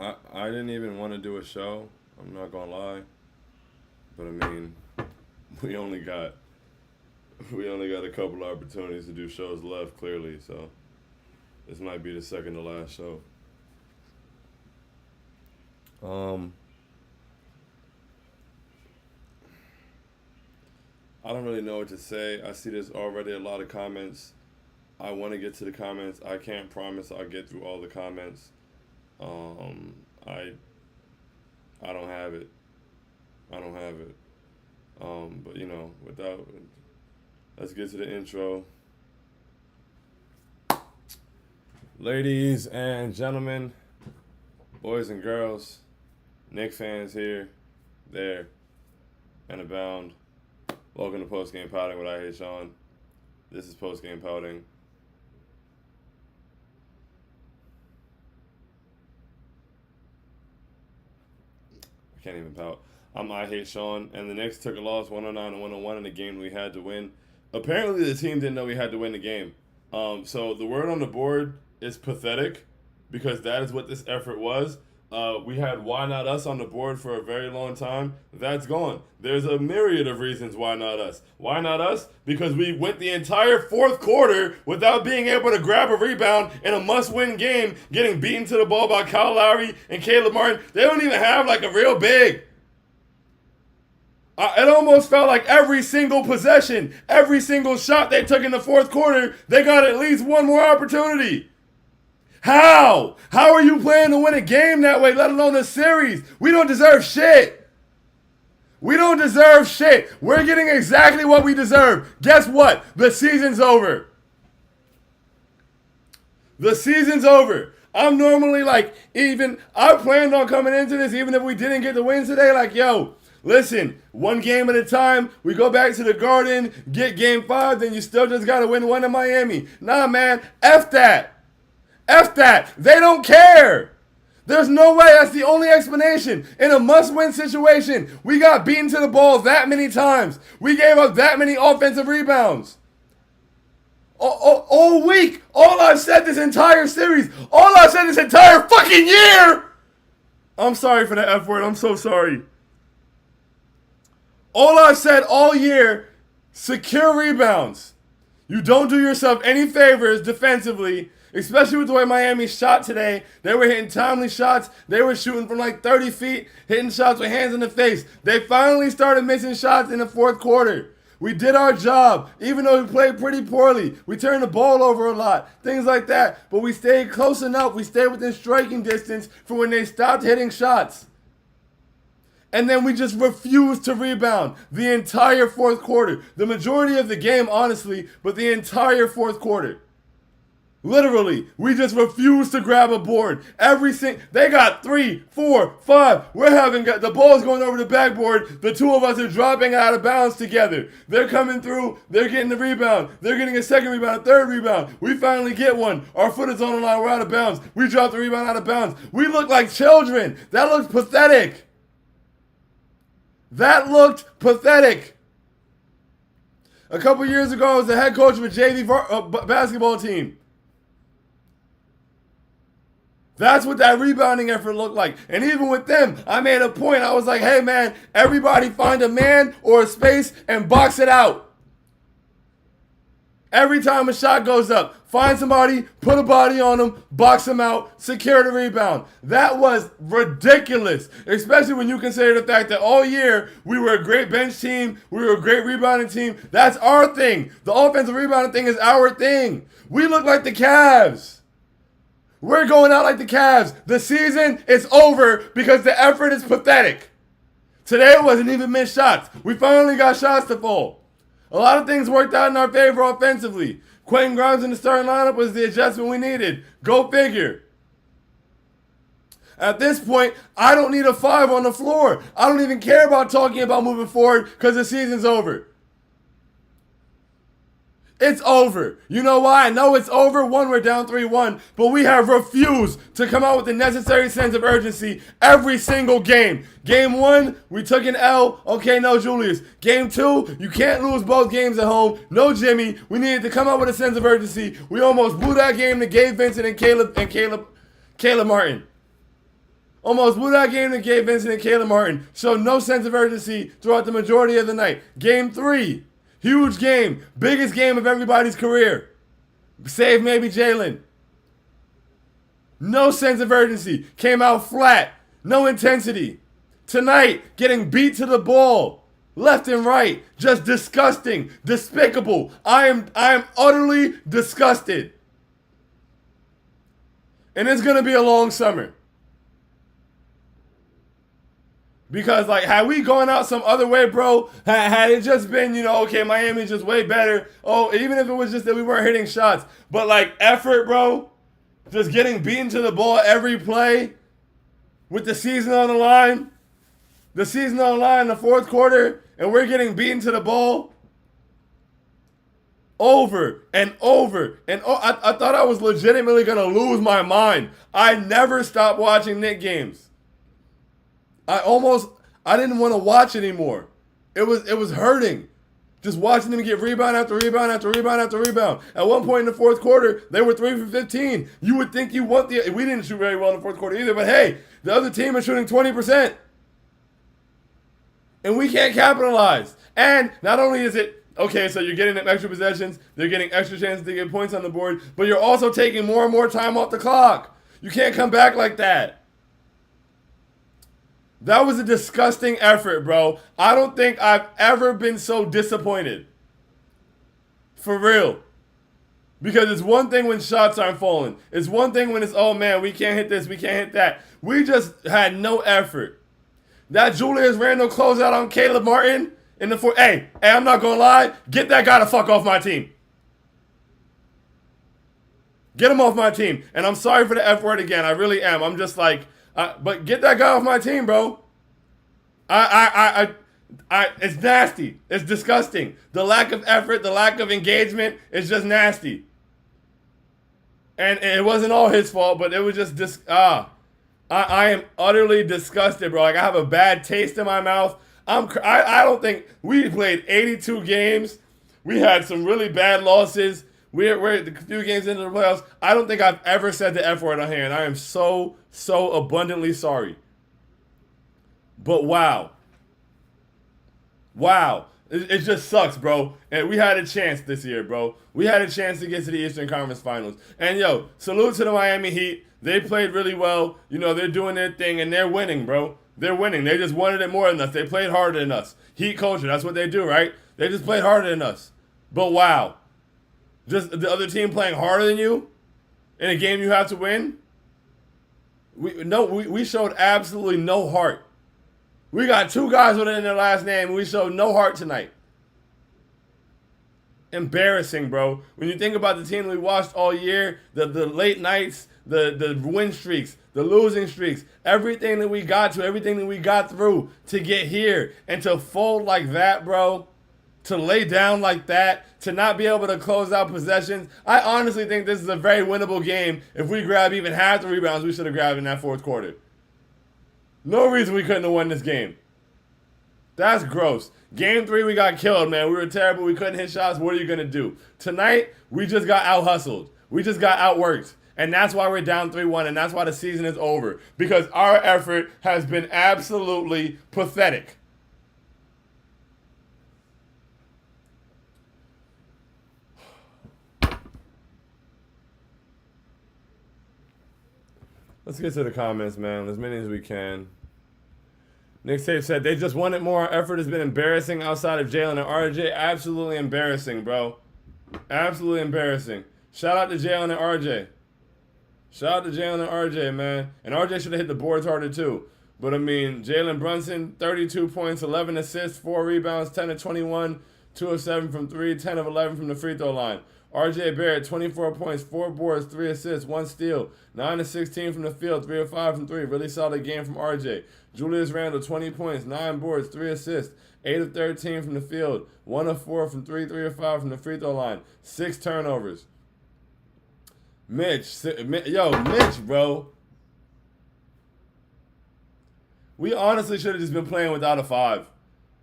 I didn't even want to do a show. I'm not gonna lie, but I mean, we only got we only got a couple opportunities to do shows left. Clearly, so this might be the second to last show. Um, I don't really know what to say. I see there's already a lot of comments. I want to get to the comments. I can't promise I'll get through all the comments. Um, I I don't have it. I don't have it. But without let's get to the intro. Ladies and gentlemen, boys and girls, Knicks fans here, there, and abound. Welcome to Postgame Pouting with I Hate Sean. This is Postgame Pouting. I can't even pout. I'm I Hate Sean, and the Knicks took a loss 109 to 101 in a game we had to win. Apparently, the team didn't know we had to win the game. So the word on the board is pathetic, because that is what this effort was. We had why not us on the board for a very long time. That's gone. There's a myriad of reasons why not us. Why not us? Because we went the entire fourth quarter without being able to grab a rebound in a must-win game, getting beaten to the ball by Kyle Lowry and Caleb Martin. They don't even have like a real big. It almost felt like every single possession, every single shot they took in the fourth quarter, they got at least one more opportunity. How? How are you planning to win a game that way, let alone a series? We don't deserve shit. We don't deserve shit. We're getting exactly what we deserve. Guess what? The season's over. The season's over. I'm normally I planned on coming into this even if we didn't get the win today, yo, listen, one game at a time. We go back to the Garden, get game 5, then you still just got to win one in Miami. Nah, man, F that. F that. They don't care. There's no way. That's the only explanation. In a must-win situation, we got beaten to the ball that many times. We gave up that many offensive rebounds. All week, all I've said this entire series, all I've said this entire fucking year. I'm sorry for the F word. I'm so sorry. All I've said all year, secure rebounds. You don't do yourself any favors defensively, especially with the way Miami shot today. They were hitting timely shots. They were shooting from 30 feet, hitting shots with hands in the face. They finally started missing shots in the fourth quarter. We did our job, even though we played pretty poorly. We turned the ball over a lot, things like that. But we stayed close enough. We stayed within striking distance for when they stopped hitting shots. And then we just refused to rebound the entire fourth quarter. The majority of the game, honestly, but the entire fourth quarter. Literally, we just refused to grab a board. They got 3, 4, 5. We're having the ball's going over the backboard. The two of us are dropping out of bounds together. They're coming through. They're getting the rebound. They're getting a second rebound, a third rebound. We finally get one. Our foot is on the line. We're out of bounds. We drop the rebound out of bounds. We look like children. That looks pathetic. That looked pathetic. A couple years ago, I was the head coach of a JV basketball team. That's what that rebounding effort looked like. And even with them, I made a point. I was like, hey, man, everybody find a man or a space and box it out. Every time a shot goes up, find somebody, put a body on them, box them out, secure the rebound. That was ridiculous, especially when you consider the fact that all year we were a great bench team, we were a great rebounding team. That's our thing. The offensive rebounding thing is our thing. We look like the Cavs. We're going out like the Cavs. The season is over because the effort is pathetic. Today it wasn't even missed shots. We finally got shots to fall. A lot of things worked out in our favor offensively. Quentin Grimes in the starting lineup was the adjustment we needed. Go figure. At this point, I don't need a 5 on the floor. I don't even care about talking about moving forward because the season's over. It's over. You know why? I know it's over. One, we're down 3-1, but we have refused to come out with the necessary sense of urgency every single game. Game 1, we took an L. Okay, no Julius. Game 2, you can't lose both games at home. No Jimmy. We needed to come out with a sense of urgency. We almost blew that game to Gabe Vincent and Caleb Martin. Almost blew that game to Gabe Vincent and Caleb Martin. Showed no sense of urgency throughout the majority of the night. Game 3. Huge game. Biggest game of everybody's career. Save maybe Jalen. No sense of urgency. Came out flat. No intensity. Tonight, getting beat to the ball. Left and right. Just disgusting. Despicable. I am utterly disgusted. And it's going to be a long summer. Because, like, had we gone out some other way, bro, had it just been, okay, Miami's just way better. Oh, even if it was just that we weren't hitting shots. But, like, effort, bro, just getting beaten to the ball every play with the season on the line. The season on the line in the fourth quarter, and we're getting beaten to the ball over and over. And I thought I was legitimately going to lose my mind. I never stopped watching Knicks games. I didn't want to watch anymore. It was hurting. Just watching them get rebound after rebound after rebound after rebound. At one point in the fourth quarter, they were 3 for 15. You would think you want we didn't shoot very well in the fourth quarter either, but hey, the other team is shooting 20%. And we can't capitalize. And not only is it, okay, so you're getting them extra possessions, they're getting extra chances to get points on the board, but you're also taking more and more time off the clock. You can't come back like that. That was a disgusting effort, bro. I don't think I've ever been so disappointed. For real. Because it's one thing when shots aren't falling. It's one thing when it's, oh man, we can't hit this, we can't hit that. We just had no effort. That Julius Randle closeout on Caleb Martin in the fourth. Hey, I'm not going to lie. Get that guy the fuck off my team. Get him off my team. And I'm sorry for the F word again. I really am. I'm just like, but get that guy off my team, bro. It's nasty. It's disgusting. The lack of effort, the lack of engagement is just nasty. And it wasn't all his fault, but it was just I am utterly disgusted, bro. Like, I have a bad taste in my mouth. I don't think we played 82 games. We had some really bad losses. We're a few games into the playoffs. I don't think I've ever said the F word on here, and I am so abundantly sorry. But wow. It just sucks, bro. And we had a chance this year, bro. We had a chance to get to the Eastern Conference Finals. And yo, salute to the Miami Heat. They played really well. They're doing their thing, and they're winning, bro. They're winning. They just wanted it more than us. They played harder than us. Heat culture, that's what they do, right? They just played harder than us. But wow. Just the other team playing harder than you in a game you have to win? We showed absolutely no heart. We got 2 guys with it in their last name, and we showed no heart tonight. Embarrassing, bro. When you think about the team we watched all year, the late nights, the win streaks, the losing streaks, everything that we got to, everything that we got through to get here, and to fold like that, bro, to lay down like that, to not be able to close out possessions. I honestly think this is a very winnable game if we grab even half the rebounds we should have grabbed in that fourth quarter. No reason we couldn't have won this game. That's gross. Game 3, we got killed, man. We were terrible. We couldn't hit shots. What are you going to do? Tonight, we just got out-hustled. We just got outworked. And that's why we're down 3-1, and that's why the season is over. Because our effort has been absolutely pathetic. Let's get to the comments, man. As many as we can. Nick Tape said, they just wanted more. Our effort has been embarrassing outside of Jalen and RJ. Absolutely embarrassing, bro. Absolutely embarrassing. Shout out to Jalen and RJ. Shout out to Jalen and RJ, man. And RJ should have hit the boards harder, too. But, I mean, Jalen Brunson, 32 points, 11 assists, 4 rebounds, 10 of 21, 2 of 7 from 3, 10 of 11 from the free throw line. RJ Barrett, 24 points, 4 boards, 3 assists, 1 steal, 9 of 16 from the field, 3 of 5 from 3. Really solid game from RJ. Julius Randle, 20 points, 9 boards, 3 assists, 8 of 13 from the field, 1 of 4 from 3, 3 of 5 from the free throw line, 6 turnovers. Mitch, bro. We honestly should have just been playing without a 5.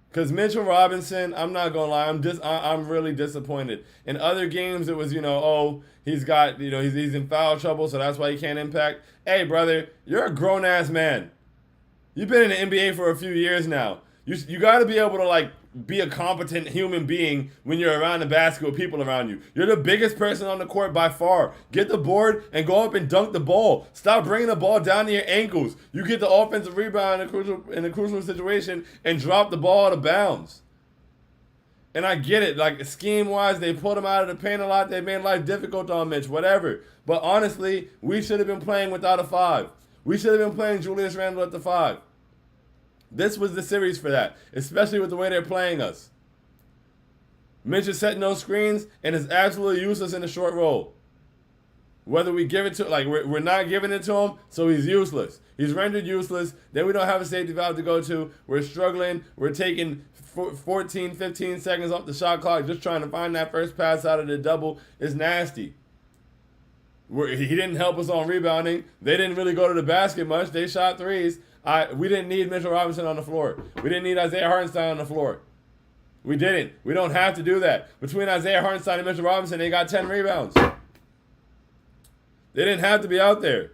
Because Mitchell Robinson, I'm not going to lie, I'm really disappointed. In other games, it was, he's got, he's in foul trouble, so that's why he can't impact. Hey, brother, you're a grown-ass man. You've been in the NBA for a few years now. You got to be able to like be a competent human being when you're around the basket with people around you. You're the biggest person on the court by far. Get the board and go up and dunk the ball. Stop bringing the ball down to your ankles. You get the offensive rebound in a crucial situation and drop the ball out of bounds. And I get it, like scheme wise, they put him out of the paint a lot. They made life difficult on Mitch, whatever. But honestly, we should have been playing without a 5. We should have been playing Julius Randle at the 5. This was the series for that, especially with the way they're playing us. Mitch is setting those screens and is absolutely useless in the short roll. Whether we give it to, like, we're not giving it to him, so he's useless. He's rendered useless. Then we don't have a safety valve to go to. We're struggling. We're taking 14, 15 seconds off the shot clock just trying to find that first pass out of the double. It's nasty. He didn't help us on rebounding. They didn't really go to the basket much. They shot threes. We didn't need Mitchell Robinson on the floor. We didn't need Isaiah Hartenstein on the floor. We didn't. We don't have to do that. Between Isaiah Hartenstein and Mitchell Robinson, they got 10 rebounds. They didn't have to be out there.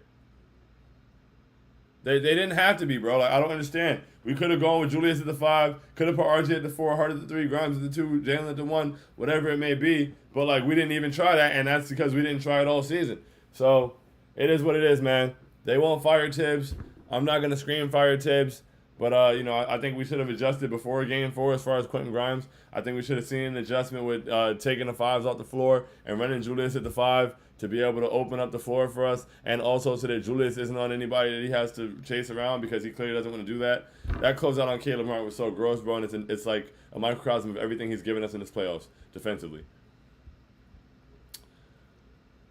They didn't have to be, bro. Like, I don't understand. We could have gone with Julius at the 5, could have put RJ at the 4, Hart at the 3, Grimes at the 2, Jalen at the 1, whatever it may be. But, like, we didn't even try that, and that's because we didn't try it all season. So, it is what it is, man. They won't fire Tibbs. I'm not going to scream fire Tibbs. But, I think we should have adjusted before Game 4 as far as Quentin Grimes. I think we should have seen an adjustment with taking the 5s off the floor and running Julius at the 5 to be able to open up the floor for us, and also so that Julius isn't on anybody that he has to chase around because he clearly doesn't want to do that. That closeout on Caleb Martin was so gross, bro, and it's like a microcosm of everything he's given us in this playoffs defensively.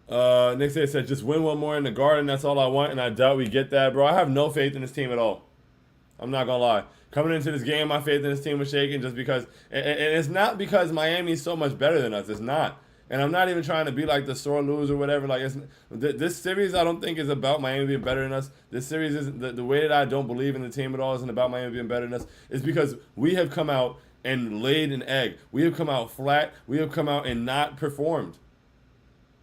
Nick said, just win one more in the Garden. That's all I want, and I doubt we get that, bro. I have no faith in this team at all. I'm not going to lie. Coming into this game, my faith in this team was shaken just because, and it's not because Miami's so much better than us. It's not. And I'm not even trying to be like the sore loser or whatever. Like, this series, I don't think is about Miami being better than us. This series isn't the way that I don't believe in the team at all isn't about Miami being better than us. It's because we have come out and laid an egg. We have come out flat. We have come out and not performed.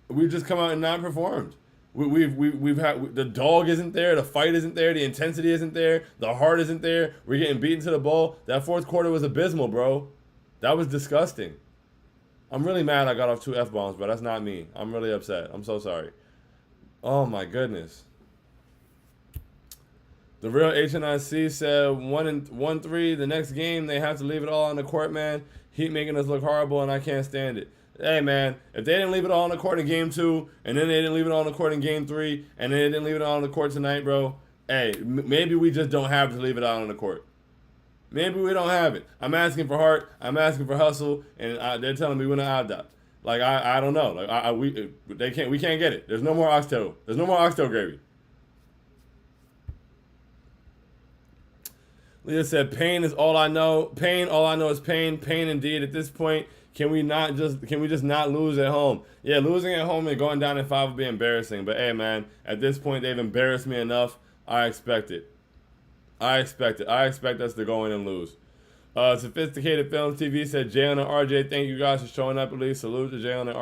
We've just come out and not performed. We've had the dog isn't there, the fight isn't there, the intensity isn't there, the heart isn't there. We're getting beaten to the ball. That fourth quarter was abysmal, bro. That was disgusting. I'm really mad I got off 2 F-bombs, but that's not me. I'm really upset. I'm so sorry. Oh, my goodness. The real HNIC said 1-3. The next game, they have to leave it all on the court, man. Heat making us look horrible, and I can't stand it. Hey, man, if they didn't leave it all on the court in Game 2, and then they didn't leave it all on the court in Game 3, and then they didn't leave it all on the court tonight, bro, hey, maybe we just don't have to leave it out on the court. Maybe we don't have it. I'm asking for heart. I'm asking for hustle, and they're telling me we're not out. Like I don't know. Like we can't get it. There's no more oxtail. There's no more oxtail gravy. Leah said, "Pain is all I know. Pain. All I know is pain. Pain indeed. At this point, can we just not lose at home? Yeah, losing at home and going down in 5 would be embarrassing. But hey, man, at this point they've embarrassed me enough. I expect it. I expect us to go in and lose. Sophisticated Films TV said, Jalen and RJ, thank you guys for showing up at least. Salute to Jalen and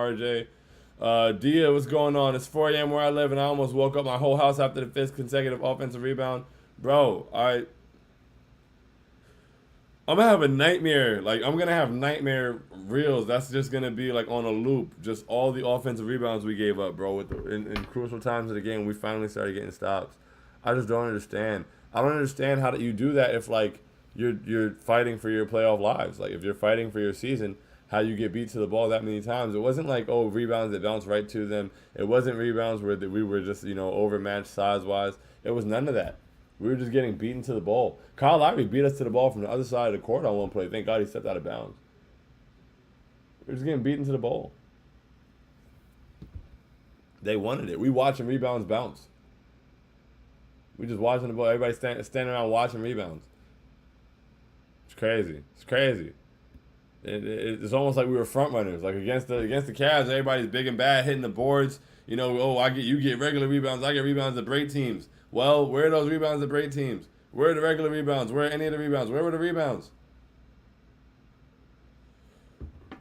RJ. Dia, what's going on? It's 4 a.m. where I live, and I almost woke up my whole house after the 5th consecutive offensive rebound. Bro, I'm going to have a nightmare. Like, I'm going to have nightmare reels. That's just going to be, like, on a loop. Just all the offensive rebounds we gave up, bro. In crucial times of the game, we finally started getting stops. I just don't understand. I don't understand how you do that if, like, you're fighting for your playoff lives. Like, if you're fighting for your season, how you get beat to the ball that many times. It wasn't like, oh, rebounds that bounced right to them. It wasn't rebounds where we were just, overmatched size-wise. It was none of that. We were just getting beaten to the ball. Kyle Lowry beat us to the ball from the other side of the court on one play. Thank God he stepped out of bounds. We were just getting beaten to the ball. They wanted it. We watching rebounds bounce. We just watching the ball. Everybody standing around watching rebounds. It's crazy. It's crazy. It's almost like we were front runners. Like against the Cavs, everybody's big and bad, hitting the boards. You get regular rebounds. I get rebounds to break teams. Well, where are those rebounds to break teams? Where are the regular rebounds? Where are any of the rebounds? Where were the rebounds?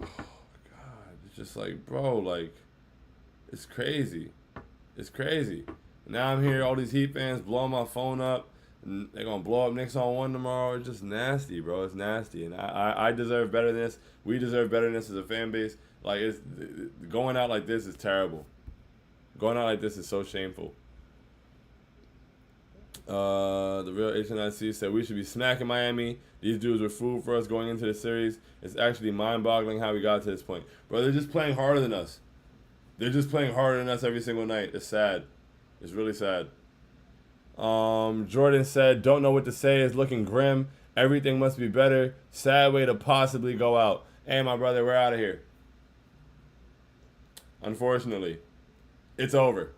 Oh, God. It's just like, bro, like, it's crazy. It's crazy. Now I'm here, all these Heat fans blowing my phone up. They're gonna blow up Knicks on one tomorrow. It's just nasty, bro. It's nasty, and I deserve better than this. We deserve better than this as a fan base. Like it's going out like this is terrible. Going out like this is so shameful. The real HNIC said we should be smacking Miami. These dudes were food for us going into the series. It's actually mind-boggling how we got to this point, bro. They're just playing harder than us. They're just playing harder than us every single night. It's sad. It's really sad. Jordan said, don't know what to say. It's looking grim. Everything must be better. Sad way to possibly go out. Hey, my brother, we're out of here. Unfortunately, it's over.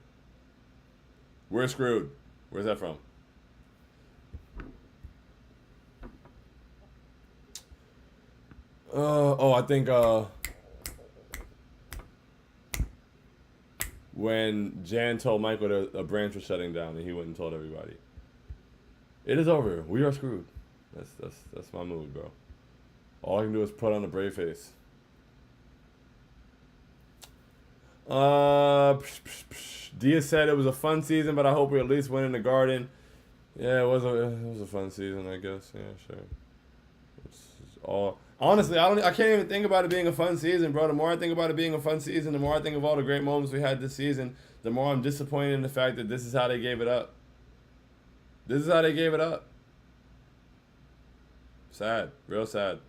We're screwed. Where's that from? I think when Jan told Michael that a branch was shutting down and he went and told everybody. It is over. We are screwed. That's my mood, bro. All I can do is put on a brave face. Dia said it was a fun season, but I hope we at least win in the Garden. Yeah, it was a fun season, I guess. Yeah, sure. It's all honestly, I can't even think about it being a fun season, bro. The more I think about it being a fun season, the more I think of all the great moments we had this season, the more I'm disappointed in the fact that this is how they gave it up. This is how they gave it up. Sad. Real sad.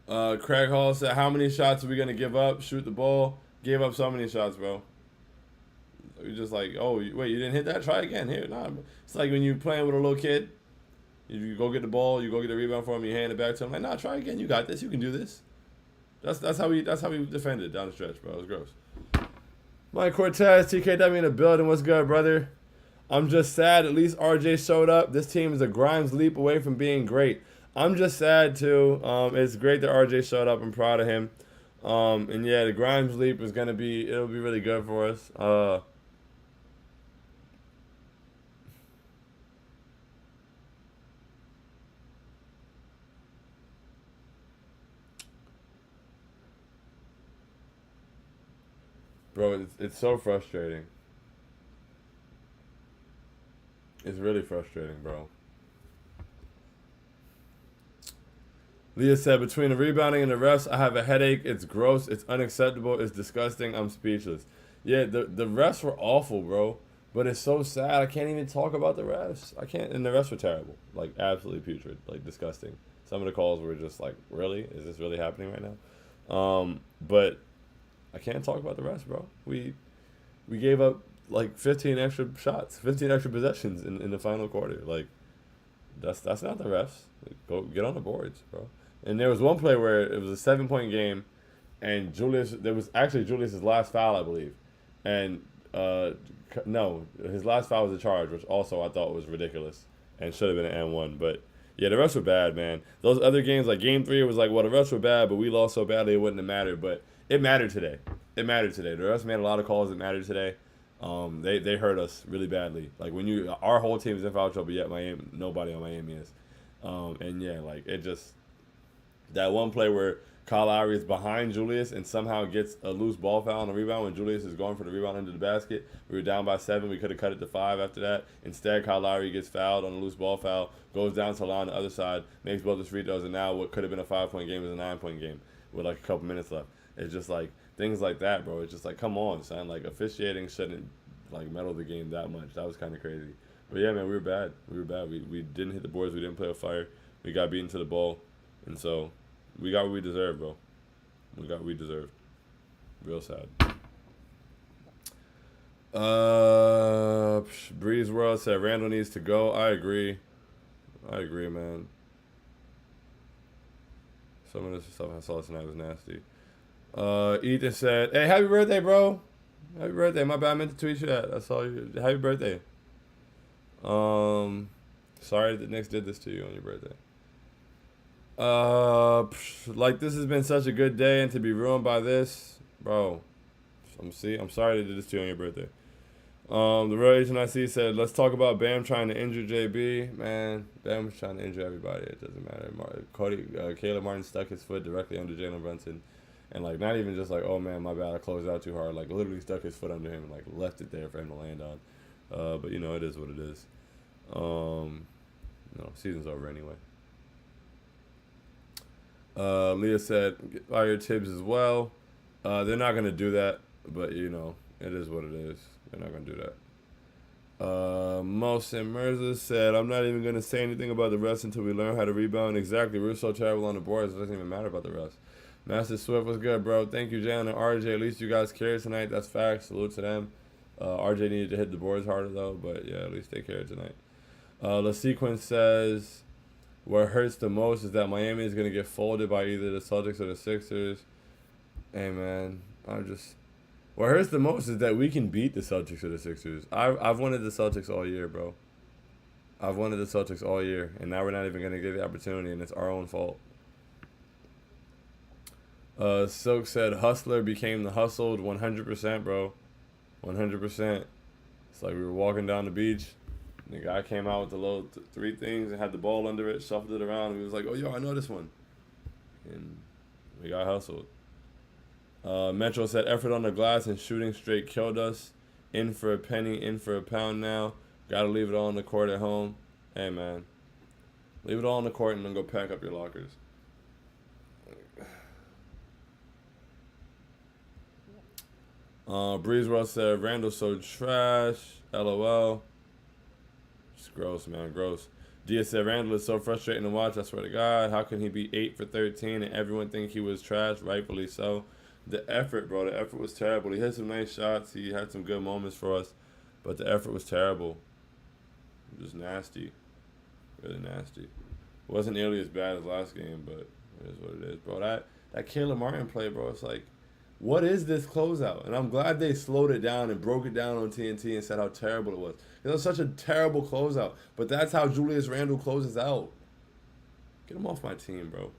Craig Hall said, how many shots are we going to give up? Shoot the ball. Gave up so many shots, bro. You're just like, oh, wait, you didn't hit that? Try again. Here, nah. It's like when you're playing with a little kid. You go get the ball, you go get the rebound for him, you hand it back to him. Like, nah, try again. You got this. You can do this. That's how we defended down the stretch, bro. It was gross. Mike Cortez, TKW in the building. What's good, brother? I'm just sad. At least RJ showed up. This team is a Grimes leap away from being great. I'm just sad too. It's great that RJ showed up. I'm proud of him. And yeah, the Grimes leap is it'll be really good for us. Bro, it's so frustrating. It's really frustrating, bro. Leah said, between the rebounding and the refs, I have a headache. It's gross. It's unacceptable. It's disgusting. I'm speechless. Yeah, the refs were awful, bro. But it's so sad. I can't even talk about the refs. I can't. And the refs were terrible. Like, absolutely putrid. Like, disgusting. Some of the calls were just like, really? Is this really happening right now? But I can't talk about the refs, bro. We gave up, like, 15 extra shots, 15 extra possessions in the final quarter. Like, that's not the refs. Go get on the boards, bro. And there was one play where it was a 7-point game, and there was actually Julius's last foul, I believe. And, no, his last foul was a charge, which also I thought was ridiculous and should have been an N1. But, yeah, the refs were bad, man. Those other games, like Game 3, it was like, well, the refs were bad, but we lost so badly it wouldn't have mattered. But it mattered today. It mattered today. The refs made a lot of calls that mattered today. They hurt us really badly. Like, our whole team is in foul trouble, yet nobody on Miami is. And, yeah, like, it just... That one play where Kyle Lowry is behind Julius and somehow gets a loose ball foul on the rebound when Julius is going for the rebound into the basket. We were down by 7. We could have cut it to 5 after that. Instead, Kyle Lowry gets fouled on a loose ball foul, goes down to the line on the other side, makes both his free throws, and now what could have been a 5-point game is a 9-point game with like a couple minutes left. It's just like things like that, bro. It's just like, come on, son. Like, officiating shouldn't like meddle the game that much. That was kind of crazy. But yeah, man, we were bad. We didn't hit the boards. We didn't play with fire. We got beaten to the ball. And so we got what we deserved, bro. We got what we deserved. Real sad. Breeze World said Randall needs to go. I agree, man. Some of this stuff I saw tonight was nasty. Ethan said, hey, happy birthday, bro. Happy birthday. My bad, I meant to tweet you that. I saw you. Happy birthday. Sorry that the Knicks did this to you on your birthday. Like, this has been such a good day, and to be ruined by this, bro. I'm sorry they did this to you on your birthday. The real agent I see said, let's talk about Bam trying to injure JB. Man, Bam was trying to injure everybody. It doesn't matter. Caleb Martin stuck his foot directly under Jalen Brunson. And, like, not even just like, oh, man, my bad, I closed out too hard. Like, literally stuck his foot under him and, like, left it there for him to land on. But, you know, it is what it is. No, season's over anyway. Leah said fire Tibbs as well. They're not gonna do that, but you know it is what it is. They're not gonna do that. Mohsen Mirza said, I'm not even going to say anything about the refs until we learn how to rebound. Exactly. We're so terrible on the boards, it doesn't even matter about the refs. Master Swift was good, bro. Thank you, Jalen and RJ. At least you guys cared tonight. That's facts. Salute to them. RJ needed to hit the boards harder, though, but yeah, at least they cared tonight. The sequence says, what hurts the most is that Miami is going to get folded by either the Celtics or the Sixers. Hey, man, what hurts the most is that we can beat the Celtics or the Sixers. I've wanted the Celtics all year, bro. I've wanted the Celtics all year, and now we're not even going to get the opportunity, and it's our own fault. Silk said, hustler became the hustled 100%, bro. 100%. It's like we were walking down the beach. The guy came out with the little three things and had the ball under it, shuffled it around, and he was like, oh, yo, I know this one. And we got hustled. Metro said, effort on the glass and shooting straight killed us. In for a penny, in for a pound now. Gotta leave it all on the court at home. Hey, man. Leave it all on the court and then go pack up your lockers. Breezewell said, Randall's so trash. LOL. It's gross, man. Gross. Dia said, Randall is so frustrating to watch. I swear to God. How can he be 8 for 13 and everyone think he was trash? Rightfully so. The effort, bro. The effort was terrible. He hit some nice shots. He had some good moments for us. But the effort was terrible. Just nasty. Really nasty. It wasn't nearly as bad as last game, but it is what it is, bro. That Caleb Martin play, bro, it's like, what is this closeout? And I'm glad they slowed it down and broke it down on TNT and said how terrible it was. It was such a terrible closeout. But that's how Julius Randle closes out. Get him off my team, bro.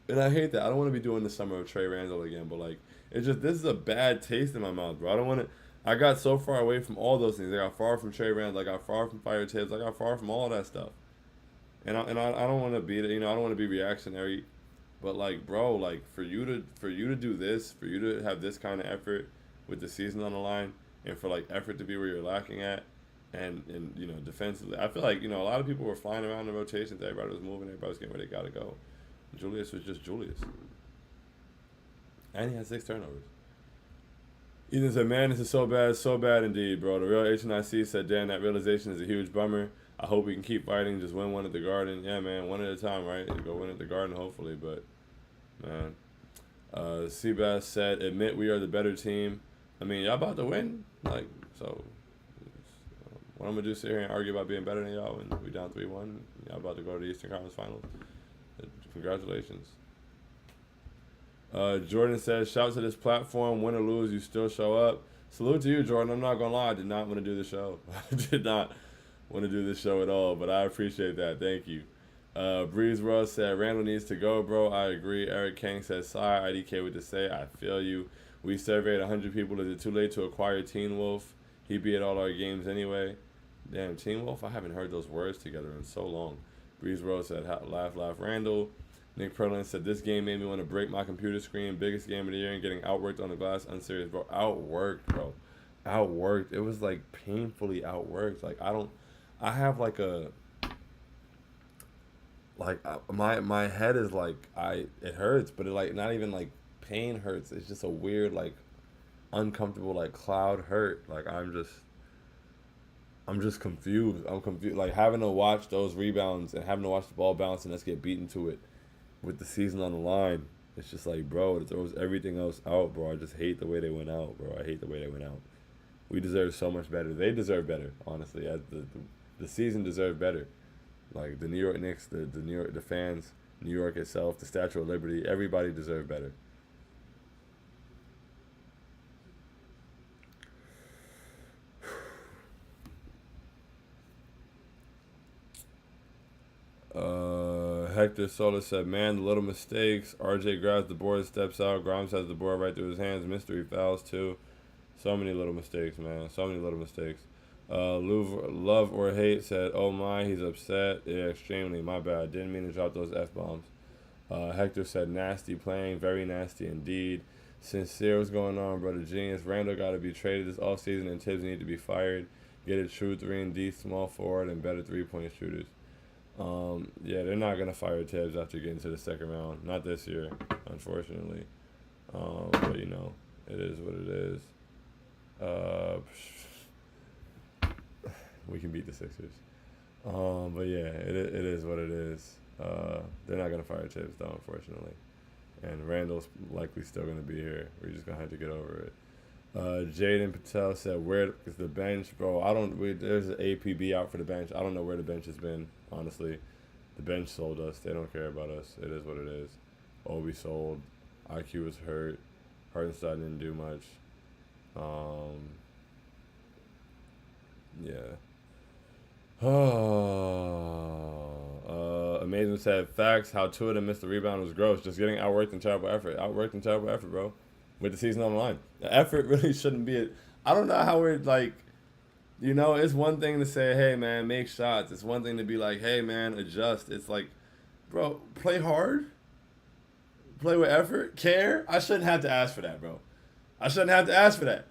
And I hate that. I don't want to be doing the summer of Trey Randall again, but like, it's just, this is a bad taste in my mouth, bro. I don't want to. I got so far away from all those things. I got far from Trey Randall. I got far from Fire Tibbs. I got far from all that stuff. And I don't want to be, I don't want to be reactionary, but like, bro, like for you to do this, for you to have this kind of effort with the season on the line, and for like effort to be where you're lacking at, and defensively, I feel like a lot of people were flying around the rotations. Everybody was moving. Everybody was getting where they gotta go. Julius was just Julius. And he had 6 turnovers. Ethan said, man, this is so bad indeed, bro. The real HNIC said, damn, that realization is a huge bummer. I hope we can keep fighting, just win one at the Garden. Yeah, man, one at a time, right? Go win at the Garden, hopefully, but, man. Seabass said, admit we are the better team. I mean, y'all about to win? Like, so, what I'm going to do, sit here and argue about being better than y'all when we down 3-1? Y'all about to go to the Eastern Conference Finals. Congratulations. Jordan says, shout to this platform. Win or lose, you still show up. Salute to you, Jordan. I'm not going to lie. I did not want to do the show. I did not want to do this show at all, but I appreciate that. Thank you. Breeze Ross said, Randall needs to go, bro. I agree. Eric King says, sorry, IDK with to say. I feel you. We surveyed 100 people. Is it too late to acquire Teen Wolf? He be at all our games anyway. Damn, Teen Wolf? I haven't heard those words together in so long. Breeze Rose said, laugh, Randall. Nick Perlin said, this game made me want to break my computer screen. Biggest game of the year and getting outworked on the glass. Unserious, bro. Outworked, bro. Outworked. It was, like, painfully outworked. Like, I have, like, my head is, like, it hurts, but it, like, not even, like, pain hurts. It's just a weird, like, uncomfortable, like, cloud hurt. Like, I'm just confused. I'm confused. Like, having to watch those rebounds and having to watch the ball bounce and us get beaten to it with the season on the line, it's just like, bro, it throws everything else out, bro. I just hate the way they went out, bro. I hate the way they went out. We deserve so much better. They deserve better, honestly. The season deserved better. Like, the New York Knicks, the fans, New York itself, the Statue of Liberty, everybody deserved better. Hector Sola said, man, the little mistakes. RJ grabs the board, steps out. Grimes has the board right through his hands. Mystery fouls, too. So many little mistakes, man. So many little mistakes. Love or Hate said, oh my, he's upset. Yeah, extremely. My bad. Didn't mean to drop those F-bombs. Hector said, nasty playing. Very nasty indeed. Sincere, what's going on, brother genius? Randall got to be traded this offseason and Tibbs need to be fired. get a true 3 and D small forward and better 3-point shooters. Yeah, they're not gonna fire Tibbs after getting to the second round. Not this year, unfortunately. But you know, it is what it is. We can beat the Sixers. But yeah, it is what it is. They're not gonna fire Tibbs though, unfortunately. And Randall's likely still gonna be here. We're just gonna have to get over it. Jaden Patel said, "Where is the bench, bro? There's an APB out for the bench. I don't know where the bench has been. Honestly, the bench sold us. They don't care about us. It is what it is. Obi sold. IQ was hurt. Hartenstein didn't do much. Yeah. Amazing said, facts, how Tua missed the rebound was gross. Just getting outworked and terrible effort. Outworked and terrible effort, bro. With the season on the line. The effort really shouldn't be it. I don't know how we're like, you know, it's one thing to say, hey, man, make shots. It's one thing to be like, hey, man, adjust. It's like, bro, play hard. Play with effort. Care. I shouldn't have to ask for that, bro. I shouldn't have to ask for that.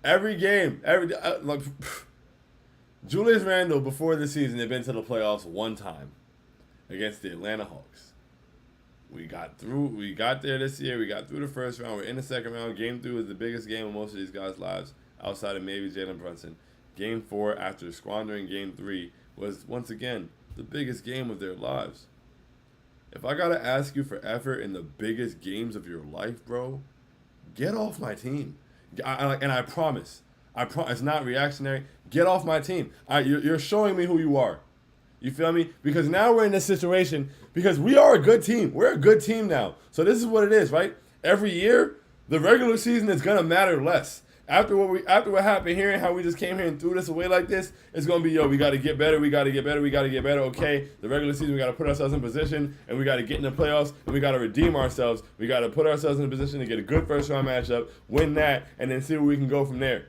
Every game, like, Julius Randle, before the season, had been to the playoffs one time against the Atlanta Hawks. We got there this year. We got through the first round. We're in the second round. Game 3 was the biggest game of most of these guys' lives, outside of maybe Jalen Brunson. Game 4, after squandering Game 3, was, once again, the biggest game of their lives. If I got to ask you for effort in the biggest games of your life, bro, get off my team. And I promise, it's not reactionary. Get off my team. You're showing me who you are. You feel me? Because now we're in this situation because we are a good team. We're a good team now. So this is what it is, right? Every year, the regular season is gonna matter less. After what happened here and how we just came here and threw this away like this, it's gonna be, yo, we gotta get better, we gotta get better, we gotta get better. Okay, the regular season, we gotta put ourselves in position and we gotta get in the playoffs and we gotta redeem ourselves. We gotta put ourselves in a position to get a good first round matchup, win that, and then see where we can go from there.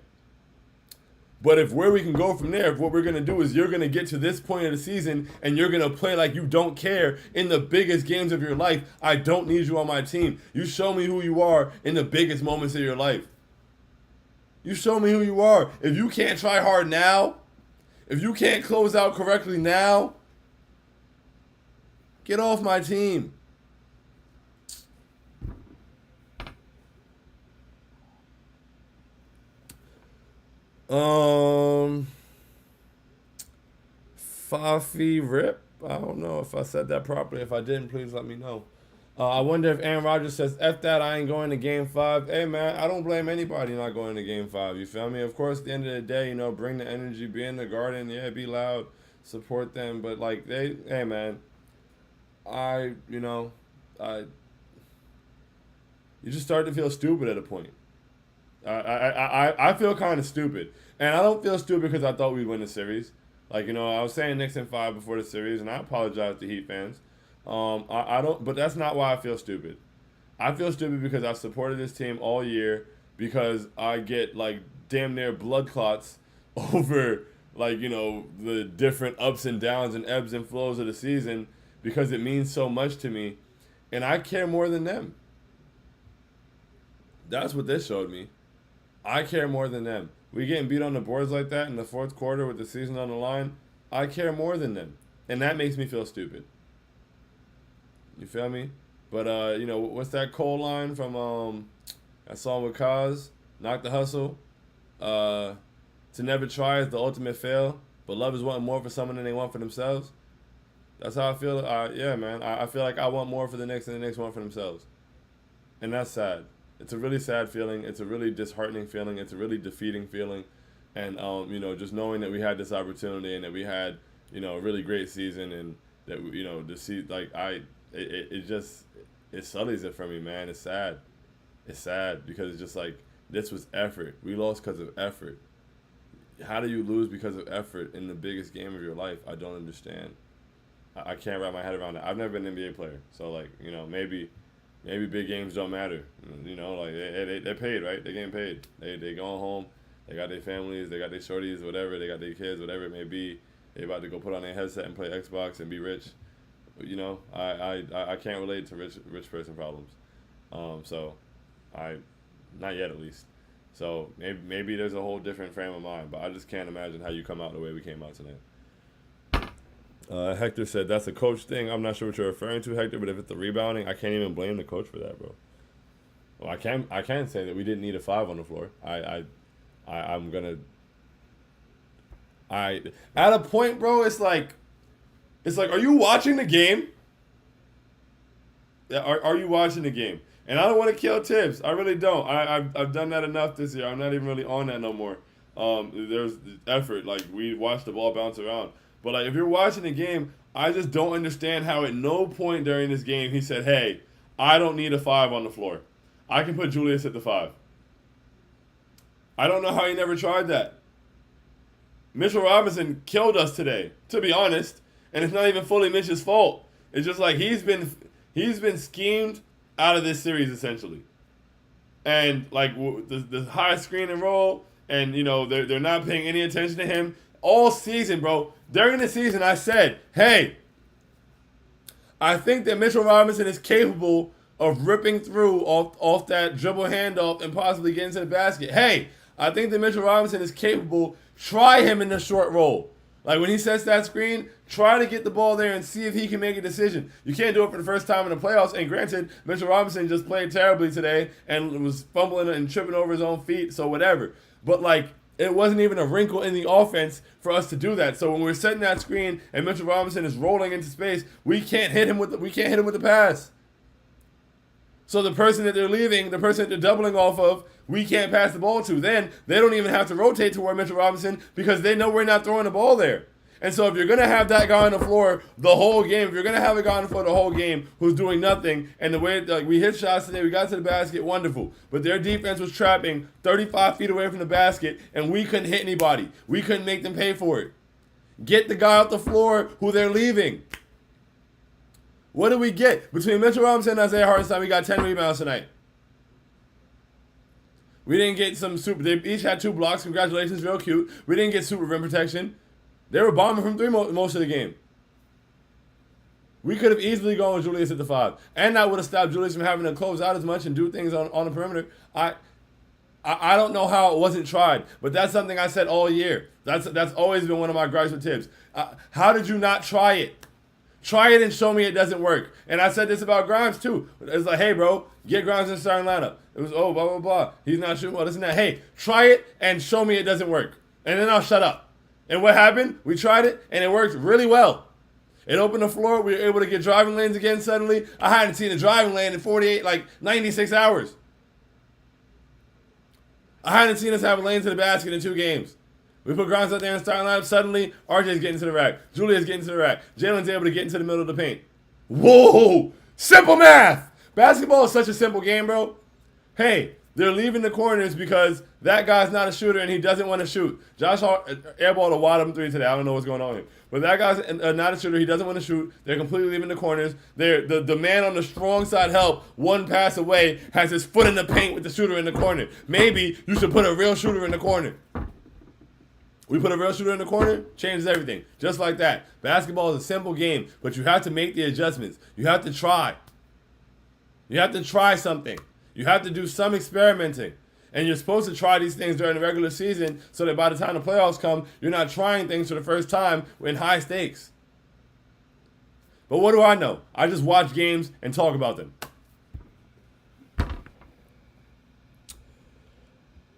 But if where we can go from there, if what we're going to do is you're going to get to this point of the season and you're going to play like you don't care in the biggest games of your life, I don't need you on my team. You show me who you are in the biggest moments of your life. You show me who you are. If you can't try hard now, if you can't close out correctly now, get off my team. Fafi Rip. I don't know if I said that properly. If I didn't, please let me know. I wonder if Aaron Rodgers says, F that, I ain't going to Game 5. Hey, man, I don't blame anybody not going to Game 5. You feel me? Of course, at the end of the day, you know, bring the energy, be in the garden. Yeah, be loud, support them. But, like, hey, man, you just start to feel stupid at a point. I feel kind of stupid. And I don't feel stupid because I thought we'd win the series. Like, you know, I was saying Knicks in 5 before the series, and I apologize to Heat fans. I don't, but that's not why I feel stupid. I feel stupid because I've supported this team all year because I get, like, damn near blood clots over, like, you know, the different ups and downs and ebbs and flows of the season because it means so much to me. And I care more than them. That's what this showed me. I care more than them. We getting beat on the boards like that in the fourth quarter with the season on the line. I care more than them. And that makes me feel stupid. You feel me? But, you know, what's that Cole line from that song with Kaz? Knock the hustle. To never try is the ultimate fail. But love is wanting more for someone than they want for themselves. That's how I feel. Yeah, man. I feel like I want more for the Knicks than the Knicks want for themselves. And that's sad. It's a really sad feeling. It's a really disheartening feeling. It's a really defeating feeling. And, you know, just knowing that we had this opportunity and that we had, you know, a really great season and that, you know, to see, like, it sullies it for me, man. It's sad. It's sad because it's just like, this was effort. We lost because of effort. How do you lose because of effort in the biggest game of your life? I don't understand. I can't wrap my head around it. I've never been an NBA player. So, like, you know, maybe big games don't matter. You know, like, they're paid, right? They're getting paid. They going home. They got their families. They got their shorties, whatever. They got their kids, whatever it may be. They about to go put on their headset and play Xbox and be rich. You know, I can't relate to rich person problems. So, not yet at least. So maybe there's a whole different frame of mind, but I just can't imagine how you come out the way we came out tonight. Hector said that's a coach thing. I'm not sure what you're referring to, Hector, but if it's the rebounding, I can't even blame the coach for that, bro. Well, I can say that we didn't need a 5 on the floor. I'm gonna. At a point, bro, it's like, are you watching the game? Are you watching the game? And I don't want to kill Tibbs. I really don't. I've done that enough this year. I'm not even really on that no more. There's effort. Like, we watch the ball bounce around. But, like, if you're watching the game, I just don't understand how at no point during this game he said, hey, I don't need a 5 on the floor. I can put Julius at the 5. I don't know how he never tried that. Mitchell Robinson killed us today, to be honest. And it's not even fully Mitch's fault. It's just like he's been schemed out of this series, essentially. And, like, the high screen and roll, and, you know, they're not paying any attention to him. All season, bro. During the season, I said, hey, I think that Mitchell Robinson is capable of ripping through off that dribble handoff and possibly getting to the basket. Hey, I think that Mitchell Robinson is capable. Try him in the short roll. Like, when he sets that screen, try to get the ball there and see if he can make a decision. You can't do it for the first time in the playoffs. And granted, Mitchell Robinson just played terribly today and was fumbling and tripping over his own feet, so whatever. But, like, it wasn't even a wrinkle in the offense for us to do that. So when we're setting that screen and Mitchell Robinson is rolling into space, we can't hit him with the pass. So the person that they're leaving, the person that they're doubling off of, we can't pass the ball to. Then they don't even have to rotate toward Mitchell Robinson because they know we're not throwing the ball there. And so if you're going to have that guy on the floor the whole game, if you're going to have a guy on the floor the whole game who's doing nothing, and the way, like, we hit shots today, we got to the basket, wonderful. But their defense was trapping 35 feet away from the basket, and we couldn't hit anybody. We couldn't make them pay for it. Get the guy off the floor who they're leaving. What did we get? Between Mitchell Robinson and Isaiah Hartenstein, we got 10 rebounds tonight. We didn't get some super. They each had 2 blocks. Congratulations, real cute. We didn't get super rim protection. They were bombing from 3 most of the game. We could have easily gone with Julius at the 5. And that would have stopped Julius from having to close out as much and do things on the perimeter. I don't know how it wasn't tried, but that's something I said all year. That's always been one of my gripes with Tibbs. How did you not try it? Try it and show me it doesn't work. And I said this about Grimes too. It's like, hey, bro, get Grimes in the starting lineup. It was, oh, blah, blah, blah. He's not shooting well, this and that. Hey, try it and show me it doesn't work. And then I'll shut up. And what happened? We tried it, and it worked really well. It opened the floor. We were able to get driving lanes again suddenly. I hadn't seen a driving lane in 96 hours. I hadn't seen us have lanes to the basket in 2 games. We put Grimes out there in the starting lineup. Suddenly, RJ's getting to the rack. Julia's getting to the rack. Jalen's able to get into the middle of the paint. Whoa! Simple math! Basketball is such a simple game, bro. Hey, they're leaving the corners because that guy's not a shooter and he doesn't want to shoot. Josh airballed a wide open 3 today. I don't know what's going on here. But that guy's not a shooter. He doesn't want to shoot. They're completely leaving the corners. The man on the strong side help, 1 pass away, has his foot in the paint with the shooter in the corner. Maybe you should put a real shooter in the corner. We put a real shooter in the corner, changes everything. Just like that. Basketball is a simple game, but you have to make the adjustments. You have to try. You have to try something. You have to do some experimenting. And you're supposed to try these things during the regular season so that by the time the playoffs come, you're not trying things for the first time in high stakes. But what do I know? I just watch games and talk about them.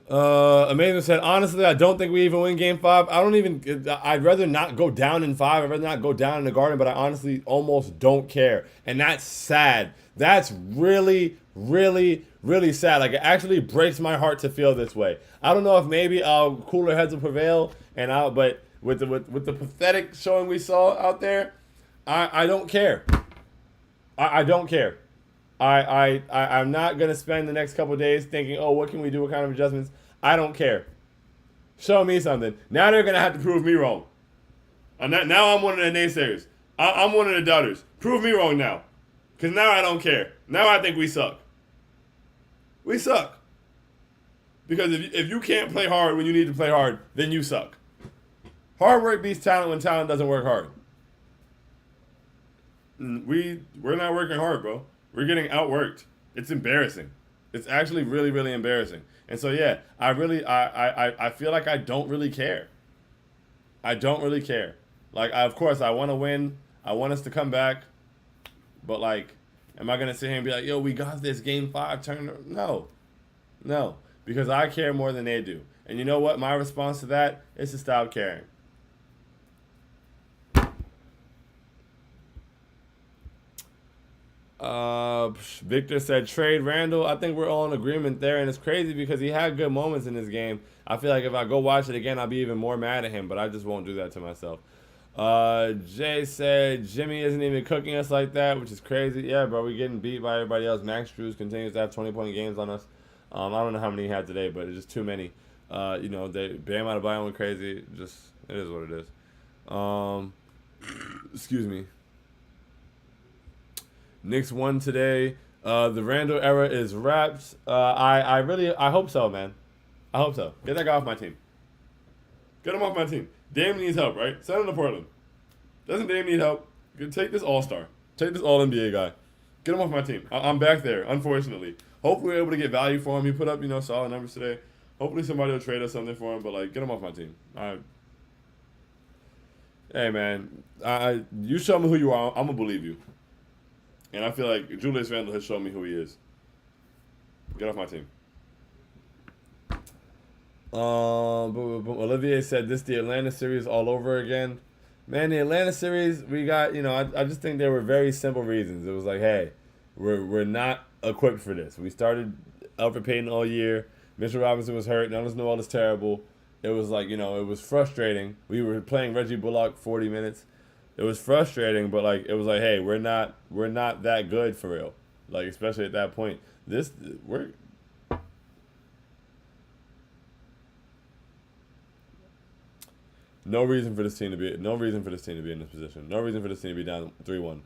Amazing said, honestly, I don't think we even win game 5. I'd rather not go down in 5. I'd rather not go down in the Garden, but I honestly almost don't care. And that's sad. That's really, really, really sad. Like, it actually breaks my heart to feel this way. I don't know if maybe cooler heads will prevail, but with the pathetic showing we saw out there, I don't care. I don't care. I'm not going to spend the next couple of days thinking, oh, what can we do? What kind of adjustments? I don't care. Show me something. Now they're going to have to prove me wrong. Now I'm one of the naysayers. I'm one of the doubters. Prove me wrong now. Because now I don't care. Now I think we suck. We suck. Because if you can't play hard when you need to play hard, then you suck. Hard work beats talent when talent doesn't work hard. We're not working hard, bro. We're getting outworked. It's embarrassing. It's actually really, really embarrassing. And so yeah, I feel like I don't really care. I don't really care. Like of course I want to win. I want us to come back. But like, am I gonna sit here and be like, yo, we got this game 5 turn? No. No. Because I care more than they do. And you know what? My response to that is to stop caring. Victor said trade Randall. I think we're all in agreement there, and it's crazy because he had good moments in this game. I feel like if I go watch it again, I'll be even more mad at him, but I just won't do that to myself. Jay said Jimmy isn't even cooking us like that, which is crazy. Yeah, bro, we're getting beat by everybody else. Max Drews continues to have 20-point games on us. I don't know how many he had today, but it's just too many. Bam out of Bayern went crazy. Just it is what it is. Excuse me. Knicks won today. The Randall era is wrapped. I hope so, man. I hope so. Get that guy off my team. Get him off my team. Dame needs help, right? Send him to Portland. Doesn't Dame need help? Take this all-star. Take this all-NBA guy. Get him off my team. I'm back there, unfortunately. Hopefully we're able to get value for him. He put up, solid numbers today. Hopefully somebody will trade us something for him, but, get him off my team. Hey, man. You show me who you are, I'm going to believe you. And I feel like Julius Randle has shown me who he is. Get off my team. Olivier said this the Atlanta series all over again. Man, the Atlanta series, we got, I just think there were very simple reasons. It was like, hey, we're not equipped for this. We started Alfred Payton all year. Mitchell Robinson was hurt. None of us knew all this terrible. It was like, it was frustrating. We were playing Reggie Bullock 40 minutes. It was frustrating, but it was like, hey, we're not that good for real. Especially at that point. No reason for this team to be in this position. No reason for this team to be down 3-1.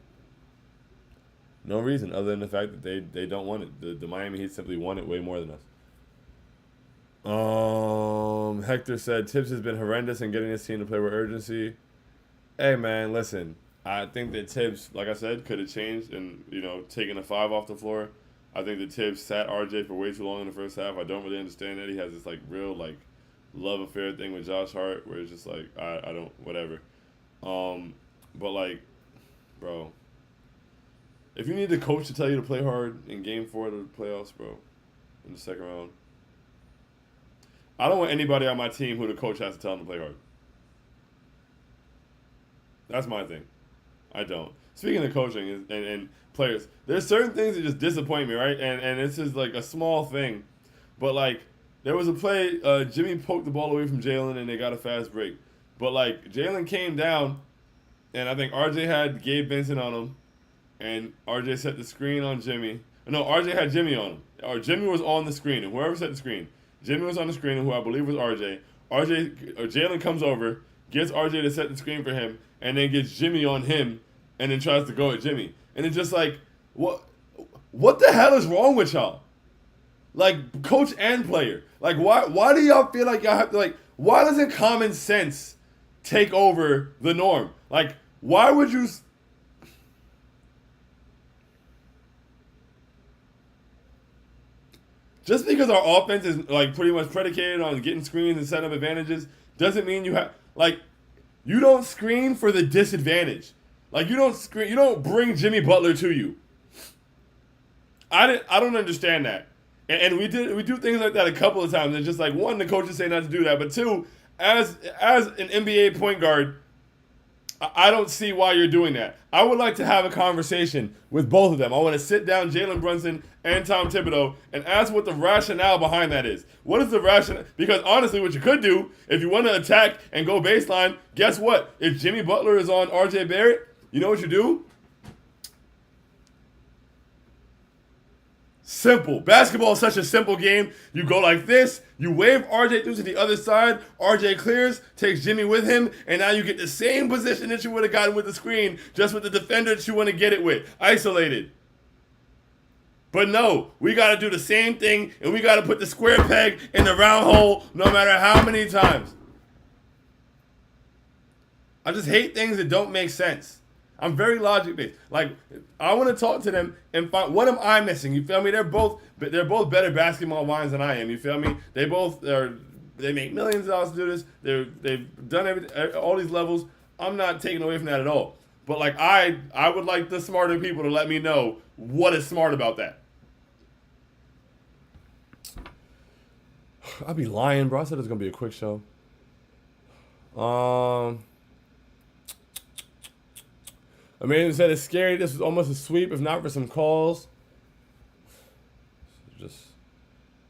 No reason other than the fact that they don't want it. The Miami Heat simply want it way more than us. Hector said Tibbs has been horrendous in getting his team to play with urgency. Hey man, listen. I think that Tibbs, like I said, could have changed and taken a 5 off the floor. I think that Tibbs sat RJ for way too long in the first half. I don't really understand that. He has this real love affair thing with Josh Hart where it's just I don't whatever. But bro, if you need the coach to tell you to play hard in Game 4 of the playoffs, bro, in the second round, I don't want anybody on my team who the coach has to tell them to play hard. That's my thing. I don't. Speaking of coaching and players, there's certain things that just disappoint me, right? And this is a small thing, but there was a play, Jimmy poked the ball away from Jalen and they got a fast break. But Jalen came down and I think RJ had Gabe Vincent on him and RJ set the screen on Jimmy. No, RJ had Jimmy on him. Or Jimmy was on the screen and whoever set the screen. Jimmy was on the screen and who I believe was RJ. Jalen comes over, gets RJ to set the screen for him, and then gets Jimmy on him, and then tries to go at Jimmy. And it's just what the hell is wrong with y'all? Coach and player. Why do y'all feel like y'all have to, why doesn't common sense take over the norm? Why would you... Just because our offense is, pretty much predicated on getting screens and setting up advantages doesn't mean you have... You don't screen for the disadvantage. You don't bring Jimmy Butler to you. I don't understand that. And we do things like that a couple of times. It's just one, the coaches say not to do that, but two, as an NBA point guard, I don't see why you're doing that. I would like to have a conversation with both of them. I want to sit down Jalen Brunson and Tom Thibodeau and ask what the rationale behind that is. What is the rationale? Because honestly, what you could do, if you want to attack and go baseline, guess what? If Jimmy Butler is on RJ Barrett, you know what you do? Simple. Basketball is such a simple game. You go like this. You wave RJ through to the other side. RJ clears, takes Jimmy with him, and now you get the same position that you would have gotten with the screen, just with the defender that you want to get it with. Isolated. But no, we got to do the same thing, and we got to put the square peg in the round hole no matter how many times. I just hate things that don't make sense. I'm very logic based. Like I want to talk to them and find what am I missing. You feel me? They're both better basketball minds than I am. You feel me? They both are. They make millions of dollars to do this. They've done all these levels. I'm not taking away from that at all. But like I would like the smarter people to let me know what is smart about that. I'd be lying, bro. I said it was gonna be a quick show. Amazing said it's scary. This was almost a sweep, if not for some calls. We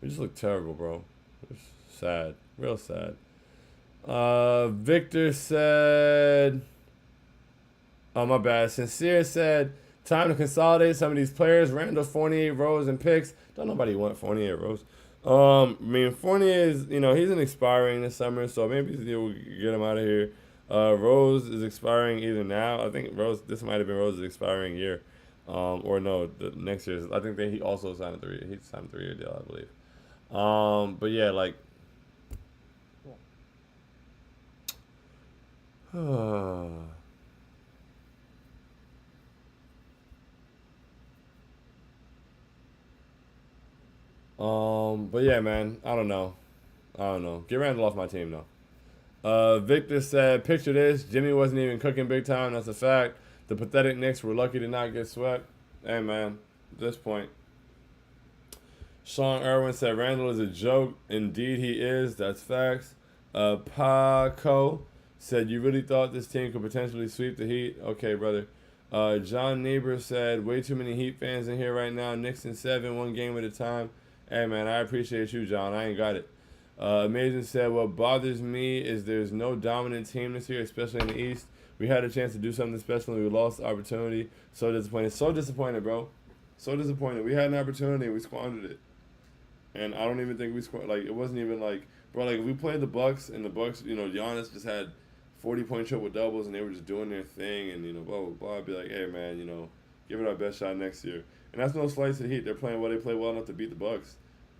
just look terrible, bro. It's sad, real sad. Victor said, "Oh my bad." Sincere said, "Time to consolidate some of these players. Randall, Fournier, Rose, and picks. Don't nobody want Fournier, Rose. I mean, Fournier is, he's an expiring this summer, so maybe we'll get him out of here. Rose is expiring either now. I think this might have been Rose's expiring year. Or no, the next year. I think that he also signed a 3-year deal, I believe. But yeah, like, but yeah, man, I don't know. Get Randall off my team though. Victor said, "Picture this: Jimmy wasn't even cooking big time. That's a fact. The pathetic Knicks were lucky to not get swept." Hey, man, at this point. Sean Irwin said, "Randall is a joke. Indeed, he is. That's facts." Paco said, "You really thought this team could potentially sweep the Heat?" Okay, brother. John Neighbor said, "Way too many Heat fans in here right now. Knicks in 7, one game at a time." Hey, man, I appreciate you, John. I ain't got it. Amazing said, "What bothers me is there's no dominant team this year, especially in the East. We had a chance to do something special and we lost the opportunity. So disappointed." So disappointed, bro. So disappointed. We had an opportunity and we squandered it. And I don't even think we squandered. Like, it wasn't even like, bro, like, we played the Bucks and the Bucks, Giannis just had 40-point triple doubles and they were just doing their thing and, blah, blah, blah. I'd be like, hey, man, give it our best shot next year. And that's no slice to the Heat. They're playing well. They play well enough to beat the Bucks.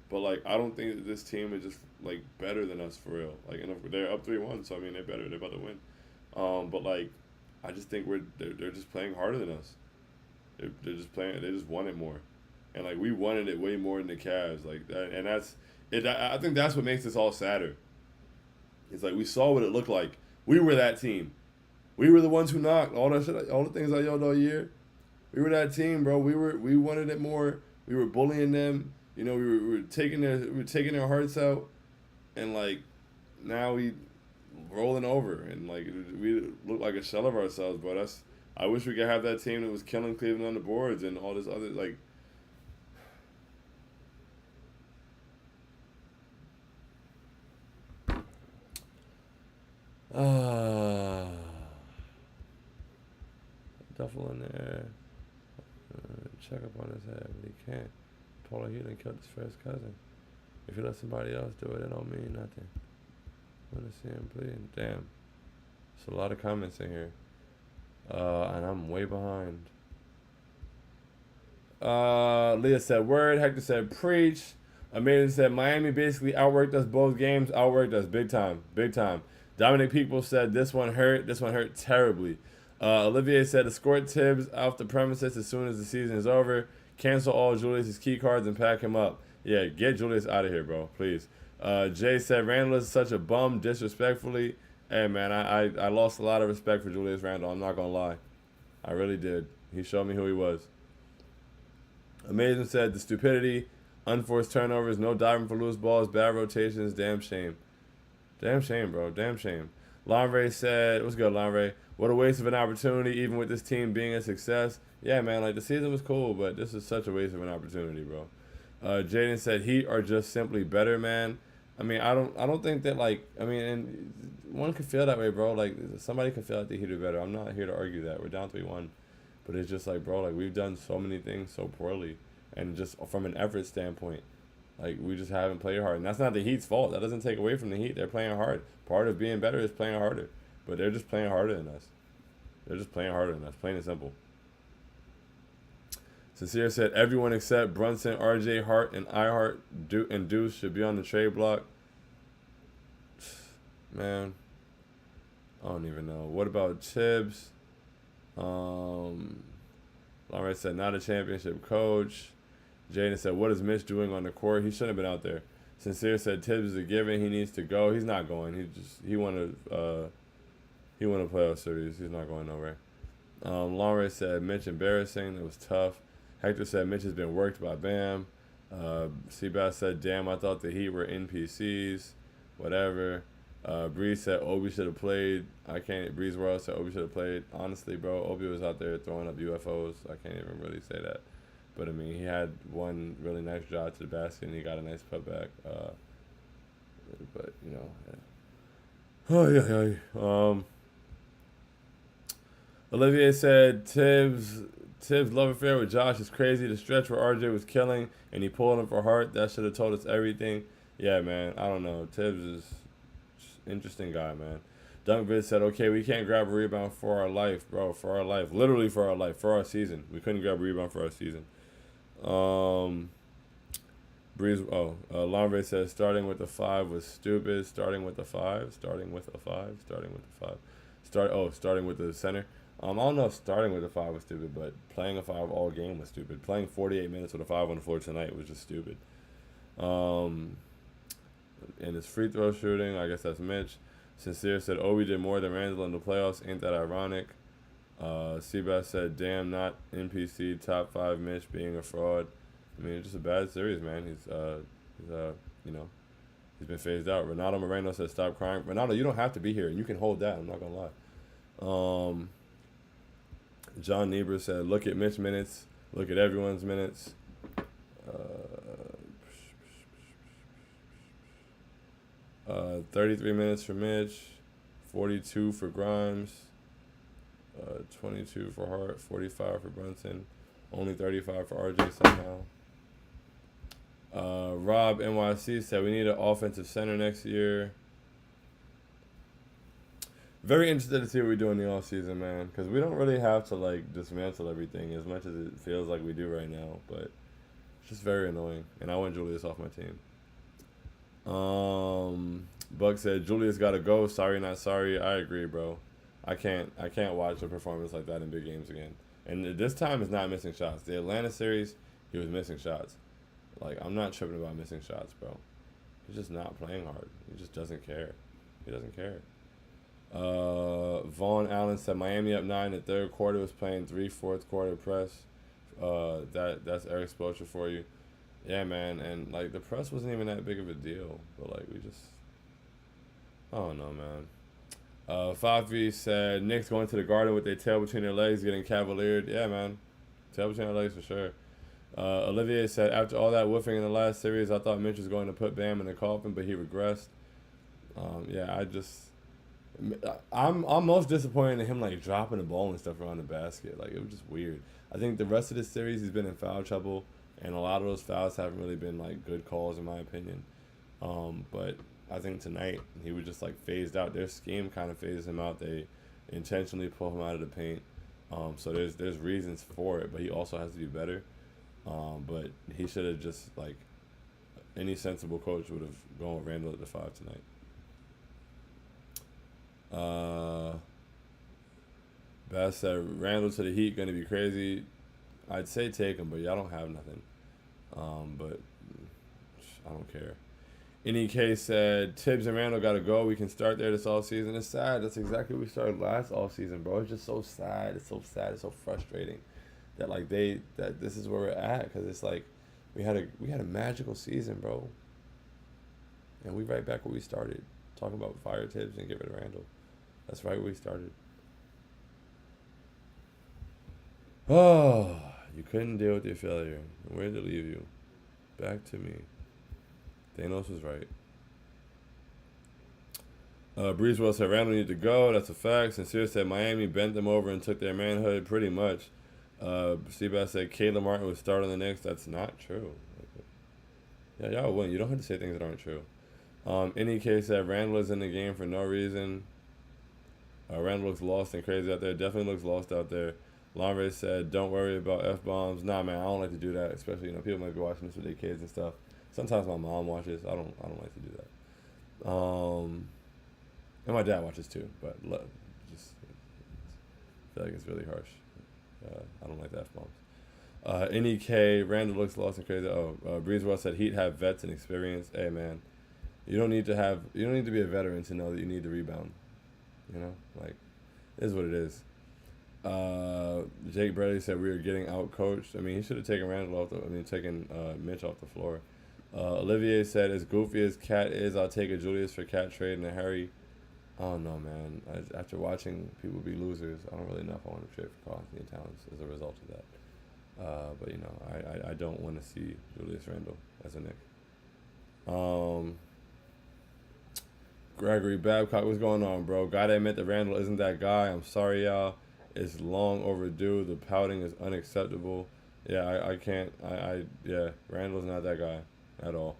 But, like, I don't think that this team is just, like, better than us for real. Like, and they're up 3-1, so, I mean, they're better. They're about to win. But, like, I just think they're just playing harder than us. They're just playing. They just want it more. And, like, we wanted it way more than the Cavs. Like, that, and that's it. I think that's what makes this all sadder. It's like we saw what it looked like. We were that team. We were the ones who knocked all that shit, all the things I yelled all year. We were that team, bro. We wanted it more. We were bullying them. We were taking their hearts out, and like now we rolling over, and like we look like a shell of ourselves, bro. I wish we could have that team that was killing Cleveland on the boards and all this other like. Duffel in there. Check up on his head, but he can't. Paula Heaton killed his first cousin. If you let somebody else do it, it don't mean nothing. I want to see him bleeding. Damn. There's a lot of comments in here. And I'm way behind. Leah said, "Word." Hector said, "Preach." Amazing said, "Miami basically outworked us both games. Outworked us big time. Big time." Dominic People said, "This one hurt. This one hurt terribly." Olivier said, "Escort Tibbs off the premises as soon as the season is over. Cancel all Julius's key cards and pack him up." Yeah, get Julius out of here, bro, please. Jay said, "Randall is such a bum, disrespectfully." Hey, man, I lost a lot of respect for Julius Randle. I'm not going to lie. I really did. He showed me who he was. Amazing said, "The stupidity, unforced turnovers, no diving for loose balls, bad rotations, damn shame." Damn shame, bro. Damn shame. Lanre said, "What's good, Lanre? What a waste of an opportunity, even with this team being a success." Yeah, man, like the season was cool, but this is such a waste of an opportunity, bro. Jaden said, "Heat are just simply better, man." I mean, I don't think that, like, I mean, and one could feel that way, bro. Like, somebody could feel like the Heat are better. I'm not here to argue that. We're down 3-1. But it's just like, bro, like, we've done so many things so poorly. And just from an effort standpoint, like, we just haven't played hard. And that's not the Heat's fault. That doesn't take away from the Heat. They're playing hard. Part of being better is playing harder. But they're just playing harder than us. They're just playing harder than us, plain and simple. Sincere said, "Everyone except Brunson, RJ, Hart, and iHeart and Deuce should be on the trade block." Man, I don't even know. What about Tibbs? Lawrence said, not a championship coach. Jaden said, what is Mitch doing on the court? He shouldn't have been out there. Sincere said, Tibbs is a given. He needs to go. He's not going. He won a playoff series. He's not going nowhere. Lawrence said, Mitch embarrassing. It was tough. Hector said, Mitch has been worked by Bam. Seabass said, damn, I thought the Heat were NPCs. Whatever. Breeze said Obi should have played. Breeze World said Obi should have played. Honestly, bro, Obi was out there throwing up UFOs. I can't even really say that. But, I mean, he had one really nice drive to the basket, and he got a nice putback. But, you know. Yeah. Oh, yeah. Olivier said Tibbs' love affair with Josh is crazy. The stretch where RJ was killing, and he pulled him for heart. That should have told us everything. Yeah, man. I don't know. Tibbs is interesting guy, man. Dunkvid said, okay, we can't grab a rebound for our life, bro. For our life. Literally for our life. For our season. We couldn't grab a rebound for our season. Lombre says starting with the 5 was stupid. Starting with the 5. Starting with the center. I don't know if starting with a 5 was stupid, but playing a 5 all game was stupid. Playing 48 minutes with a 5 on the floor tonight was just stupid. And his free throw shooting, I guess that's Mitch. Sincere said, Obi did more than Randall in the playoffs. Ain't that ironic? Seabass said, damn, not NPC, top 5 Mitch being a fraud. I mean, it's just a bad series, man. He's been phased out. Ronaldo Moreno said, stop crying. Ronaldo, you don't have to be here. You can hold that. I'm not going to lie. John Niebuhr said, look at Mitch minutes. Look at everyone's minutes. 33 minutes for Mitch. 42 for Grimes. 22 for Hart. 45 for Brunson. Only 35 for RJ somehow. Rob NYC said, we need an offensive center next year. Very interested to see what we do in the offseason, man, because we don't really have to, like, dismantle everything as much as it feels like we do right now, but it's just very annoying, and I want Julius off my team. Buck said, Julius got to go. Sorry, not sorry. I agree, bro. I can't watch a performance like that in big games again. And this time is not missing shots. The Atlanta series, he was missing shots. Like, I'm not tripping about missing shots, bro. He's just not playing hard. He just doesn't care. He doesn't care. Vaughn Allen said Miami up 9 in the third quarter, was playing 3 fourth quarter press. That's Eric Spoelstra for you. Yeah, man, and like the press wasn't even that big of a deal, but like I don't know, man. Fafi said Knicks going to the Garden with their tail between their legs, getting cavaliered. Yeah, man, tail between their legs for sure. Olivier said after all that woofing in the last series, I thought Mitch was going to put Bam in the coffin, but he regressed. I'm most disappointed in him like dropping the ball and stuff around the basket. Like, it was just weird. I think the rest of the series he's been in foul trouble, and a lot of those fouls haven't really been like good calls in my opinion. But I think tonight he was just like phased out. Their scheme kind of phases him out. They intentionally pull him out of the paint. So there's reasons for it, but he also has to be better. But he should have just, like, any sensible coach would have gone with Randall at the 5 tonight. Bass said Randall to the Heat gonna be crazy. I'd say take him, but y'all don't have nothing. But I don't care. NEK said Tibbs and Randall gotta go. We can start there this offseason. It's sad. That's exactly what we started last offseason, bro. It's just so sad. It's so sad. It's so frustrating that like that this is where we're at, because it's like we had a magical season, bro, and we right back where we started, talking about fire Tibbs and get rid of Randall. That's right where we started. Oh, you couldn't deal with your failure. Where did it leave you? Back to me. Thanos was right. Breezewell said Randall needed to go. That's a fact. Sincere said Miami bent them over and took their manhood pretty much. Seabass said Caleb Martin would start on the Knicks. That's not true. Yeah, y'all win. You don't have to say things that aren't true. NEK said Randall is in the game for no reason. Randall looks lost and crazy out there. Definitely looks lost out there. Lombre said, don't worry about F-bombs. Nah, man, I don't like to do that. Especially, people might be watching this with their kids and stuff. Sometimes my mom watches. I don't like to do that. And my dad watches too. But just feel like it's really harsh. I don't like the F-bombs. NEK, Randall looks lost and crazy. Breezewell said Heat have vets and experience. Hey, man, you don't need to be a veteran to know that you need to rebound. You know, like, it is what it is. Jake Bradley said we were getting out coached. I mean, he should have taken taken Mitch off the floor. Olivier said, as goofy as Cat is, I'll take a Julius for Cat trade in a hurry. Oh no, man. After watching people be losers, I don't really know if I want to trade for Carl Anthony Towns as a result of that. But you know, I don't want to see Julius Randle as a Knick. Gregory Babcock, what's going on, bro? Gotta admit that Randle isn't that guy. I'm sorry, y'all. It's long overdue. The pouting is unacceptable. Yeah, I can't. Yeah, Randle's not that guy at all.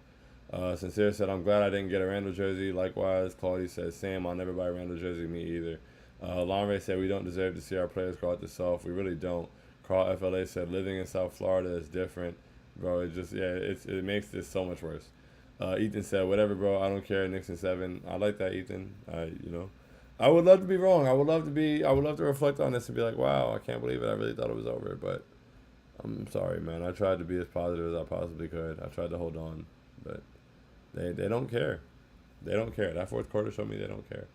Sincere said, I'm glad I didn't get a Randle jersey. Likewise, Claudia said, Sam, I'll never buy a Randle jersey. Me either. Lonray said, we don't deserve to see our players go out to South. We really don't. Carl FLA said, living in South Florida is different. Bro, it makes this so much worse. Ethan said, whatever, bro. I don't care. Knicks in 7. I like that, Ethan. I would love to be wrong. I would love to reflect on this and be like, wow, I can't believe it. I really thought it was over. But I'm sorry, man. I tried to be as positive as I possibly could. I tried to hold on. But they don't care. They don't care. That fourth quarter showed me they don't care.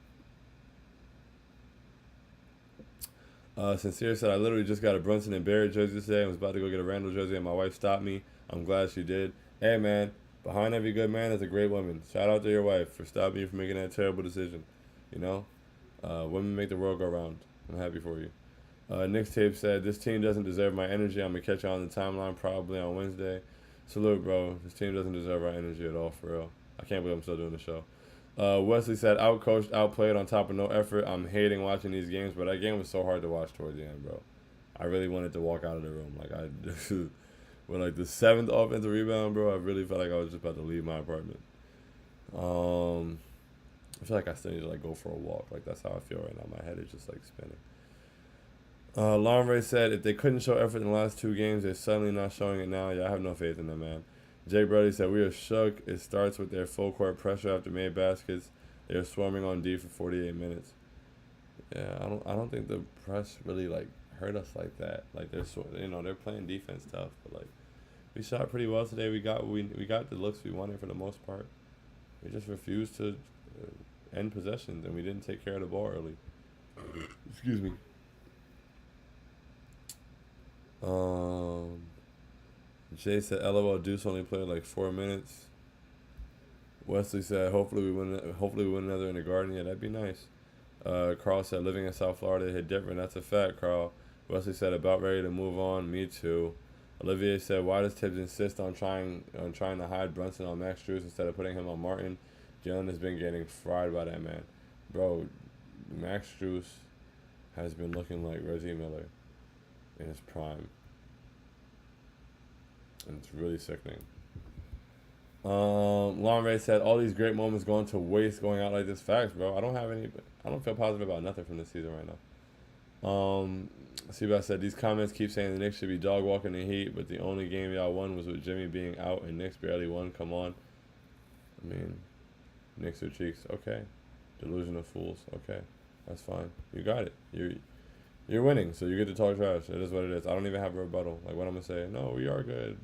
Sincere said, I literally just got a Brunson and Barrett jersey today. I was about to go get a Randle jersey, and my wife stopped me. I'm glad she did. Hey, man, behind every good man is a great woman. Shout out to your wife for stopping you from making that terrible decision. You know? Women make the world go round. I'm happy for you. Nick's tape said, this team doesn't deserve my energy. I'm going to catch you on the timeline probably on Wednesday. Salute, bro. This team doesn't deserve our energy at all, for real. I can't believe I'm still doing the show. Wesley said, outcoached, outplayed on top of no effort. I'm hating watching these games, but that game was so hard to watch towards the end, bro. I really wanted to walk out of the room. With like the 7th offensive rebound, bro, I really felt like I was just about to leave my apartment. I feel like I still need to like go for a walk. Like that's how I feel right now. My head is just like spinning. Lonray said, if they couldn't show effort in the last 2 games, they're suddenly not showing it now. Yeah, I have no faith in them, man. Jake Brody said, we are shook. It starts with their full court pressure after made baskets. They're swarming on D for 48 minutes. Yeah, I don't think the press really like hurt us like that. Like they're playing defense tough, but like we shot pretty well today. We got the looks we wanted for the most part. We just refused to end possessions, and we didn't take care of the ball early. Excuse me. Jay said, LOL, Deuce only played like 4 minutes. Wesley said, hopefully we win another in the Garden. Yeah, that'd be nice. Carl said, living in South Florida hit different. That's a fact, Carl. Wesley said, about ready to move on. Me too. Olivier said, why does Tibbs insist on trying to hide Brunson on Max Strus instead of putting him on Martin? Jalen has been getting fried by that man. Bro, Max Strus has been looking like Reggie Miller in his prime. And it's really sickening. Long Ray said, all these great moments going to waste going out like this. Facts, bro. I don't feel positive about nothing from this season right now. Seabass said, these comments keep saying the Knicks should be dog walking the Heat, but the only game y'all won was with Jimmy being out and Knicks barely won. Come on. I mean, Knicks are cheeks. Okay. Delusional fools. Okay. That's fine. You got it. You're winning, so you get to talk trash. It is what it is. I don't even have a rebuttal. Like, what I'm going to say, no, we are good.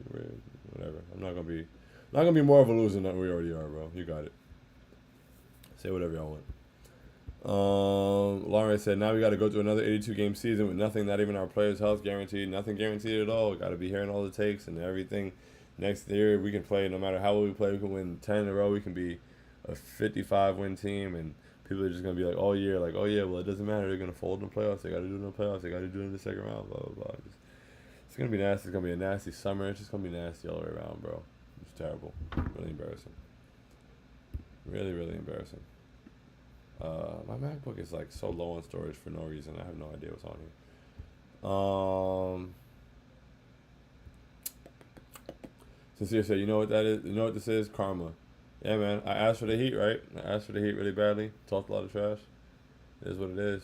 Whatever. I'm not going to be more of a loser than we already are, bro. You got it. Say whatever y'all want. Lauren said, now we got to go through another 82-game season with nothing, not even our players' health guaranteed. Nothing guaranteed at all. Got to be hearing all the takes and everything. Next year, we can play no matter how well we play. We can win 10 in a row. We can be a 55-win team, and people are just going to be like, all year, like, oh, yeah, well, it doesn't matter. They're going to fold in the playoffs. They got to do it in the playoffs. They got to do it in the second round, blah, blah, blah. It's going to be nasty. It's going to be a nasty summer. It's just going to be nasty all the way around, bro. It's terrible. Really embarrassing. Really, really embarrassing. My MacBook is, like, so low on storage for no reason. I have no idea what's on here. Sincere said, you know what that is? You know what this is? Karma. Yeah, man. I asked for the Heat, right? I asked for the Heat really badly. Talked a lot of trash. It is what it is.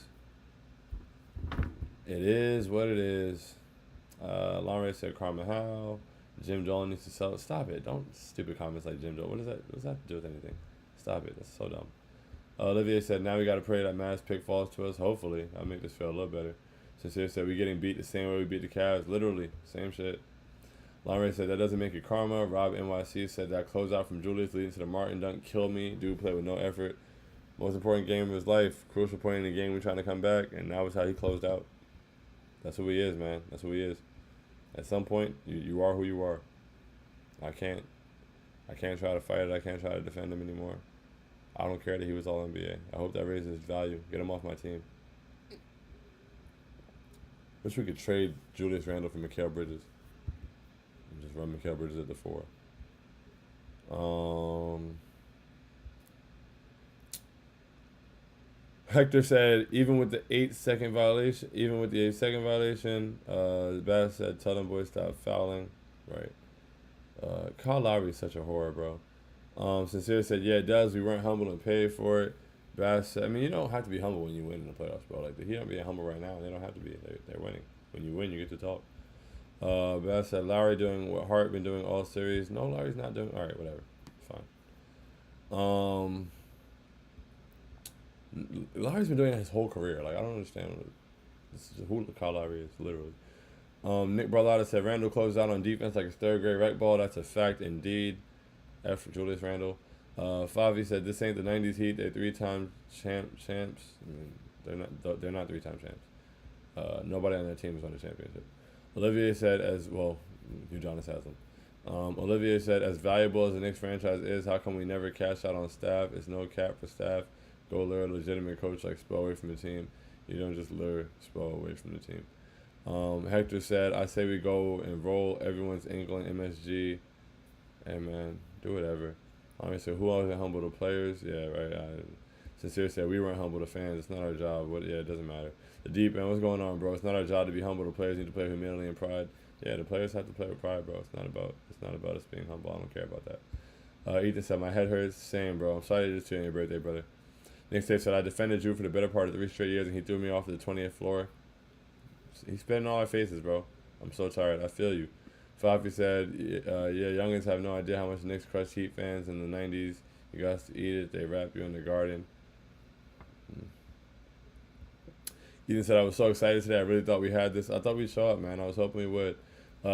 It is what it is. Lonray said, Karma how? Jim Dolan needs to sell it. Stop it. Don't stupid comments like Jim Dolan. What does that have to do with anything? Stop it. That's so dumb. Olivier said, now we got to pray that Mavs pick falls to us. Hopefully. I'll make this feel a little better. Sincere said, we getting beat the same way we beat the Cavs. Literally, same shit. Lonray said, that doesn't make it karma. Rob NYC said, that closeout from Julius leading to the Martin dunk killed me. Dude played with no effort. Most important game of his life. Crucial point in the game. We're trying to come back. And that was how he closed out. That's who he is, man. That's who he is. At some point, you are who you are. I can't try to fight it. I can't try to defend him anymore. I don't care that he was all NBA. I hope that raises his value. Get him off my team. Wish we could trade Julius Randle for Mikal Bridges. And just run Mikal Bridges at the 4. Hector said, even with the 8-second violation, Bass said, tell them boys stop fouling. Right. Kyle Lowry is such a horror, bro. Sincere said, yeah, it does. We weren't humble and paid for it. Bass said, I mean, you don't have to be humble when you win in the playoffs, bro. Like, the Heat aren't being humble right now. They don't have to be. They're winning. When you win, you get to talk. Bass said, Lowry doing what Hart been doing all series. No, Lowry's not doing. All right, whatever. Fine. Lowry's been doing that his whole career. Like, I don't understand. This is who Kyle Lowry is, literally. Nick Barlotta said, Randall closed out on defense like a third-grade rec ball. That's a fact indeed. F for Julius Randle. Favi said, this ain't the 90s Heat. They're 3-time champs. I mean, they're not 3-time champs. Nobody on their team has won a championship. Olivier said, Udonis has them. Olivier said, as valuable as the Knicks franchise is, how come we never cash out on staff? It's no cap for staff. Go lure a legitimate coach like Spo away from the team. You don't just lure Spo away from the team. Hector said, I say we go and roll everyone's England MSG. Hey, man, do whatever. Said, who else is humble to players? Yeah, right. Sincere said, we weren't humble to fans. It's not our job. It doesn't matter. The deep end, what's going on, bro? It's not our job to be humble to players. We need to play with humility and pride. Yeah, the players have to play with pride, bro. It's not about us being humble. I don't care about that. Ethan said, my head hurts. Same, bro. I'm sorry to just on your birthday, brother. Nick said, I defended Drew for the better part of 3 straight years, and he threw me off to the 20th floor. He's spitting all our faces, bro. I'm so tired. I feel you. Fafi said, yeah, youngins have no idea how much Knicks crushed Heat fans in the 90s. You got to eat it. They wrap you in the garden. Ethan said, I was so excited today. I really thought we had this. I thought we'd show up, man. I was hoping we would.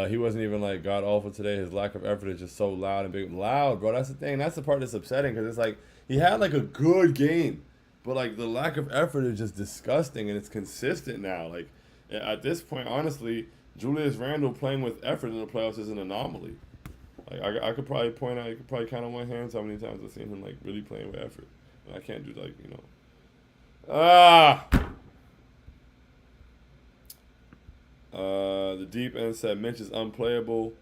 He wasn't even, like, god-awful today. His lack of effort is just so loud and big. Loud, bro. That's the thing. That's the part that's upsetting because it's like he had, like, a good game. But, like, the lack of effort is just disgusting, and it's consistent now. Like, at this point, honestly, Julius Randle playing with effort in the playoffs is an anomaly. Like, I could probably point out, you could probably count on one hand how many times I've seen him, like, really playing with effort. And I can't do, like, the deep end said Mitch is unplayable.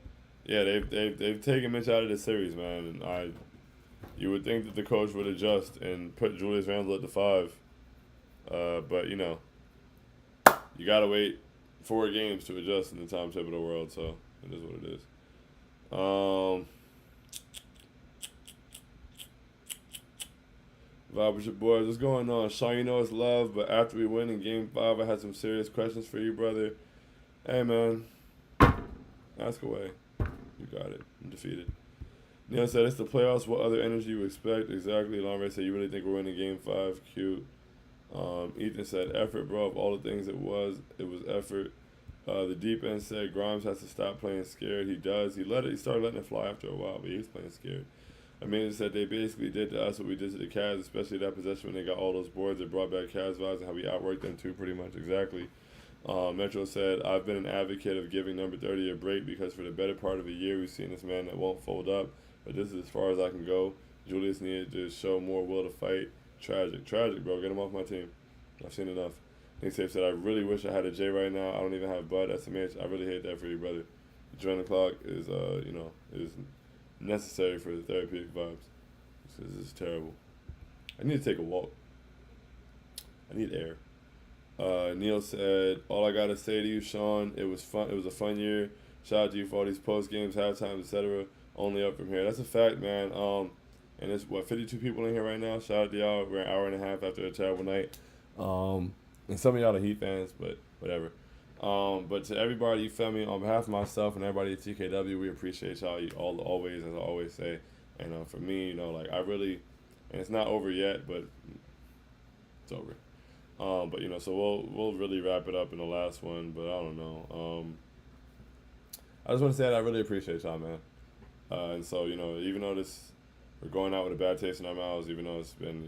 Yeah, they've taken Mitch out of the series, man. And you would think that the coach would adjust and put Julius Randle at the 5. But you gotta wait 4 games to adjust in the Tom Thibodeau world. So it is what it is. Vibe with your boys. What's going on? Sean, you know it's love, but after we win in Game 5, I had some serious questions for you, brother. Hey, man. Ask away. You got it. I'm defeated. Neil said, it's the playoffs. What other energy you expect? Exactly. Longray said, you really think we're winning Game 5? Cute. Ethan said, effort, bro. Of all the things it was effort. The deep end said, Grimes has to stop playing scared. He does. He started letting it fly after a while, but he was playing scared. Amanda said they basically did to us what we did to the Cavs, especially that possession when they got all those boards. It brought back Cavs vibes and how we outworked them too, pretty much. Exactly. Metro said, I've been an advocate of giving number 30 a break because for the better part of a year we've seen this man that won't fold up, but this is as far as I can go. Julius needed to show more will to fight. Tragic, bro. Get him off my team. I've seen enough. Nick Safe said, I really wish I had a J right now. I don't even have Bud. That's a match. I really hate that for you, brother. The adrenaline clock is, is necessary for the therapeutic vibes. This is terrible. I need to take a walk. I need air. Neil said, all I got to say to you, Sean, it was fun. It was a fun year. Shout out to you for all these post games, halftimes, etc. Only up from here. That's a fact, man. And there's, 52 people in here right now. Shout out to y'all. We're an hour and a half after a terrible night. And some of y'all are Heat fans, but whatever. But to everybody, you feel me, on behalf of myself and everybody at TKW, we appreciate y'all always, as I always say. And for me, I really, and it's not over yet, but it's over. But so we'll really wrap it up in the last one. But I don't know. I just want to say that I really appreciate y'all, man. And so even though we're going out with a bad taste in our mouths, even though it's been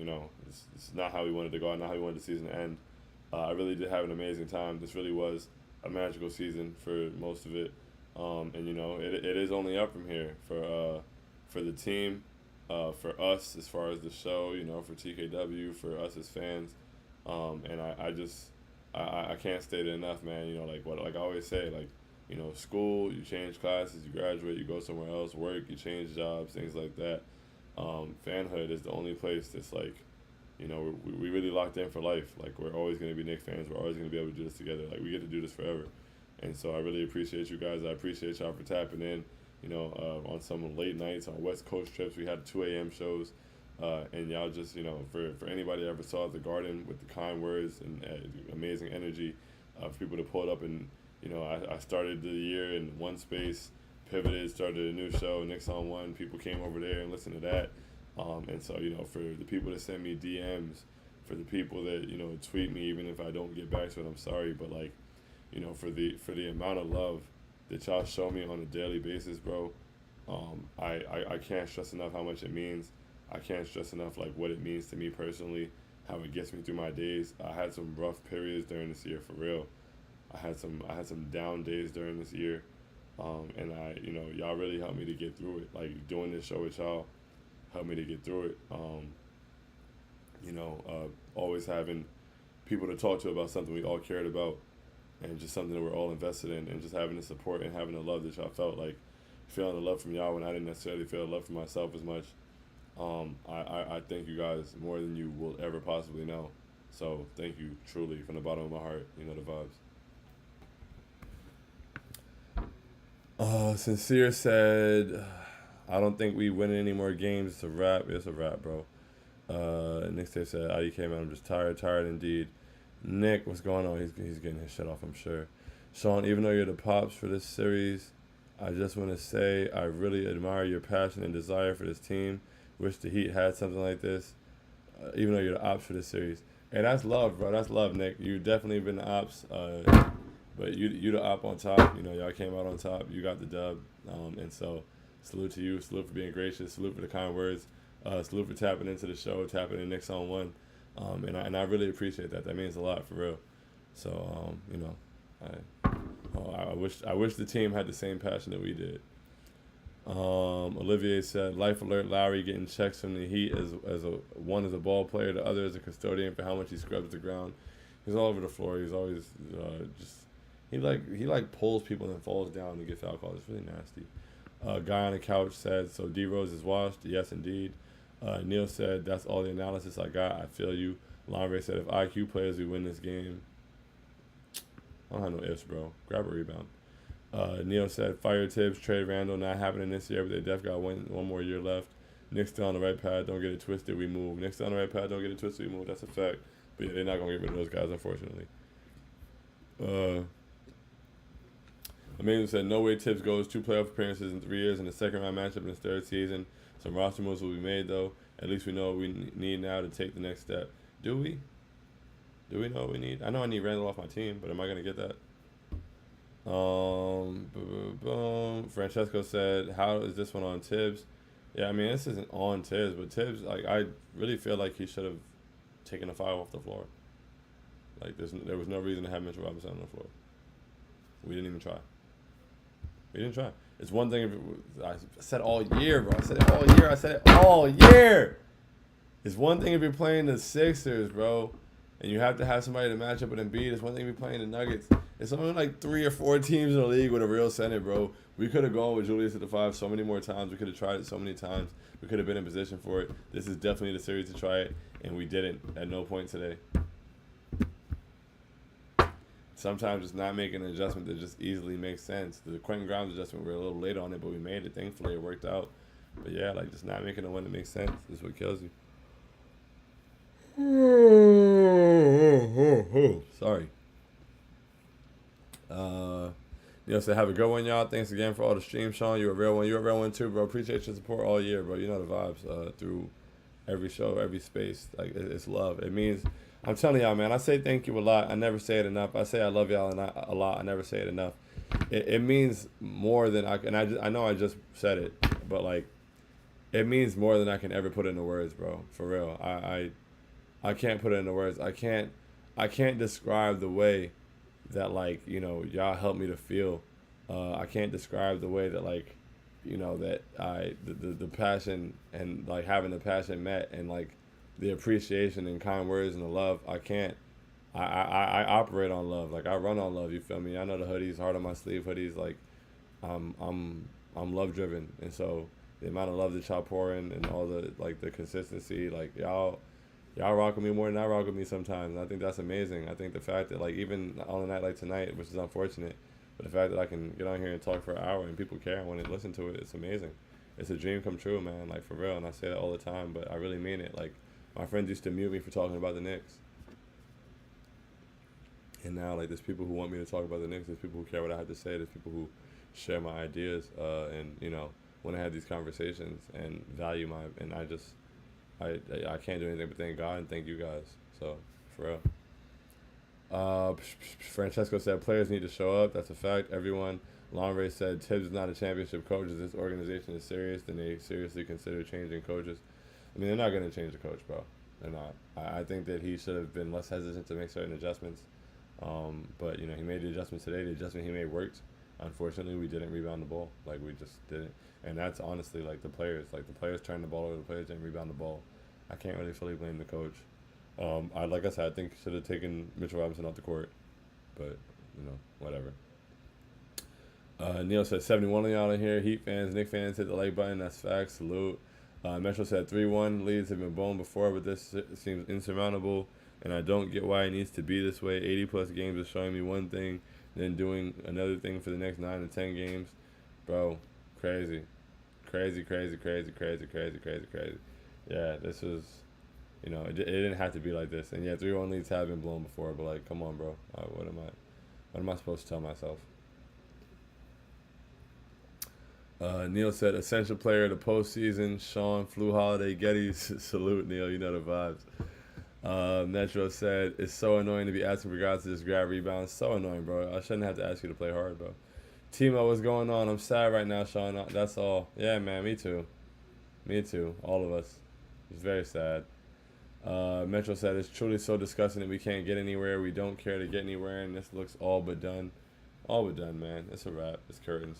it's not how we wanted to go out, not how we wanted the season to end. I really did have an amazing time. This really was a magical season for most of it. And it is only up from here for the team, for us as far as the show, for TKW, for us as fans. And I can't state it enough, man. Like I always say, like, school, you change classes, you graduate, you go somewhere else, work, you change jobs, things like that. Fanhood is the only place that's like, we really locked in for life. Like, we're always going to be Knicks fans. We're always going to be able to do this together. Like, we get to do this forever. And so I really appreciate you guys. I appreciate y'all for tapping in, on some late nights, on West Coast trips. We had 2 a.m. shows. And y'all just, for anybody that ever saw the Garden with the kind words and amazing energy, for people to pull it up. And, I started the year in one space, pivoted, started a new show, Knicks on One. People came over there and listened to that. And so, for the people that send me DMs, for the people that, tweet me, even if I don't get back to it, I'm sorry. But, like, for the amount of love that y'all show me on a daily basis, bro, I can't stress enough how much it means. I can't stress enough, like, what it means to me personally, how it gets me through my days. I had some rough periods during this year, for real. I had some down days during this year. And y'all really helped me to get through it. Like, doing this show with y'all helped me to get through it. Always having people to talk to about something we all cared about, and just something that we're all invested in, and just having the support and having the love that y'all felt, like feeling the love from y'all when I didn't necessarily feel the love for myself as much. I thank you guys more than you will ever possibly know. So thank you truly from the bottom of my heart. The vibes. Sincere said, I don't think we win any more games. It's a wrap. It's a wrap, bro. Nick said, IDK, man, I'm just tired indeed. Nick, what's going on? He's getting his shit off, I'm sure. Sean, even though you're the pops for this series, I just want to say I really admire your passion and desire for this team. Wish the Heat had something like this, even though you're the ops for this series. And that's love, bro. That's love, Nick. You definitely been the ops, but you the op on top. Y'all came out on top. You got the dub, and so salute to you. Salute for being gracious. Salute for the kind words. Salute for tapping into the show, tapping in Knicks on One. And I really appreciate that. That means a lot, for real. So, I wish the team had the same passion that we did. Olivier said, "Life alert, Lowry getting checks from the Heat one as a ball player, the other as a custodian for how much he scrubs the ground. He's all over the floor. He's always he pulls people and then falls down to get foul calls. It's really nasty." Guy on the couch said, "So D Rose is washed." Yes, indeed. Neil said, "That's all the analysis I got. I feel you." Lombre said, "If IQ players, we win this game." I don't have no ifs, bro. Grab a rebound. Neil said, "Fire Tibbs, trade Randall, not happening this year, but they definitely got one more year left. Knicks still on the right path. Don't get it twisted. We move. Knicks still on the right path. Don't get it twisted. We move." That's a fact. But yeah, they're not going to get rid of those guys, unfortunately. Amazing said, "No way Tibbs goes 2 playoff appearances in 3 years and a second round matchup in his 3rd season. Some roster moves will be made, though. At least we know what we need now to take the next step." Do we? Do we know what we need? I know I need Randall off my team, but am I going to get that? Francesco said, "How is this one on Tibbs?" Yeah, I mean, this isn't on Tibbs, but Tibbs, like, I really feel like he should have taken a foul off the floor. Like, there was no reason to have Mitchell Robinson on the floor. We didn't even try. We didn't try. It's one thing if I said all year, bro. I said it all year. It's one thing if you're playing the Sixers, bro, and you have to have somebody to match up with Embiid. It's one thing if you're playing the Nuggets. It's only like 3 or 4 teams in the league with a real center, bro. We could have gone with Julius at the 5 so many more times. We could have tried it so many times. We could have been in position for it. This is definitely the series to try it, and we didn't at no point today. Sometimes just not making an adjustment that just easily makes sense. The Quentin Grimes adjustment, we were a little late on it, but we made it. Thankfully, it worked out. But yeah, like, just not making the one that makes sense is what kills you. Sorry. Said, "Have a good one, y'all. Thanks again for all the streams, Sean. You're a real one. You're a real one too, bro. Appreciate your support all year, bro. You know the vibes through every show, every space. Like, it's love. It means I'm telling y'all, man. I say thank you a lot. I never say it enough. I say I love y'all a lot. I never say it enough. It means more than I can. I know I just said it, but like, it means more than I can ever put into words, bro. For real. I can't put it into words. I can't describe the way that, like, y'all help me to feel. I can't describe the way that, like, that the passion and, like, having the passion met, and, like, the appreciation and kind words and the love. I operate on love. Like, I run on love. You feel me? I know the hoodies, heart on my sleeve hoodies. Like, I'm love driven, and so the amount of love that y'all pour in, and all the, like, the consistency, like, y'all rock with me more than I rock with me sometimes. And I think that's amazing. I think the fact that, like, even on a night like tonight, which is unfortunate, but the fact that I can get on here and talk for an hour and people care and want to listen to it, it's amazing. It's a dream come true, man. Like, for real. And I say that all the time, but I really mean it. Like, my friends used to mute me for talking about the Knicks. And now, like, there's people who want me to talk about the Knicks. There's people who care what I have to say. There's people who share my ideas, and, want to have these conversations and value my, and I can't do anything but thank God and thank you guys. So, for real. Francesco said players need to show up. That's a fact. Everyone. Longray said Tibbs is not a championship coach. If this organization is serious, then they seriously consider changing coaches. I mean, they're not going to change the coach, bro. They're not. I think that he should have been less hesitant to make certain adjustments. But, he made the adjustments today. The adjustment he made worked. Unfortunately, we didn't rebound the ball. Like, we just didn't. And that's honestly, like, the players. Like, the players turned the ball over. The players didn't rebound the ball. I can't really fully blame the coach. Like I said, I think should have taken Mitchell Robinson off the court. But, whatever. Neil said 71 of y'all in here. Heat fans, Knicks fans, hit the like button. That's facts. Salute. Metro said 3-1 leads have been blown before, but this seems insurmountable, and I don't get why it needs to be this way. 80-plus games is showing me one thing, then doing another thing for the next 9 to 10 games. Bro, crazy. Crazy. Yeah, this was, it didn't have to be like this. And yeah, 3-1 leads have been blown before, but, like, come on, bro. What am I supposed to tell myself? Neil said, essential player of the postseason, Sean, Flu Holiday, Geddes. Salute, Neil. You know the vibes. Metro said, it's so annoying to be asking for guys to just grab rebounds. So annoying, bro. I shouldn't have to ask you to play hard, bro. Timo, what's going on? I'm sad right now, Sean. That's all. Yeah, man, me too. Me too. All of us. It's very sad. Metro said, it's truly so disgusting that we can't get anywhere. We don't care to get anywhere, and this looks all but done. All but done, man. It's a wrap. It's curtains.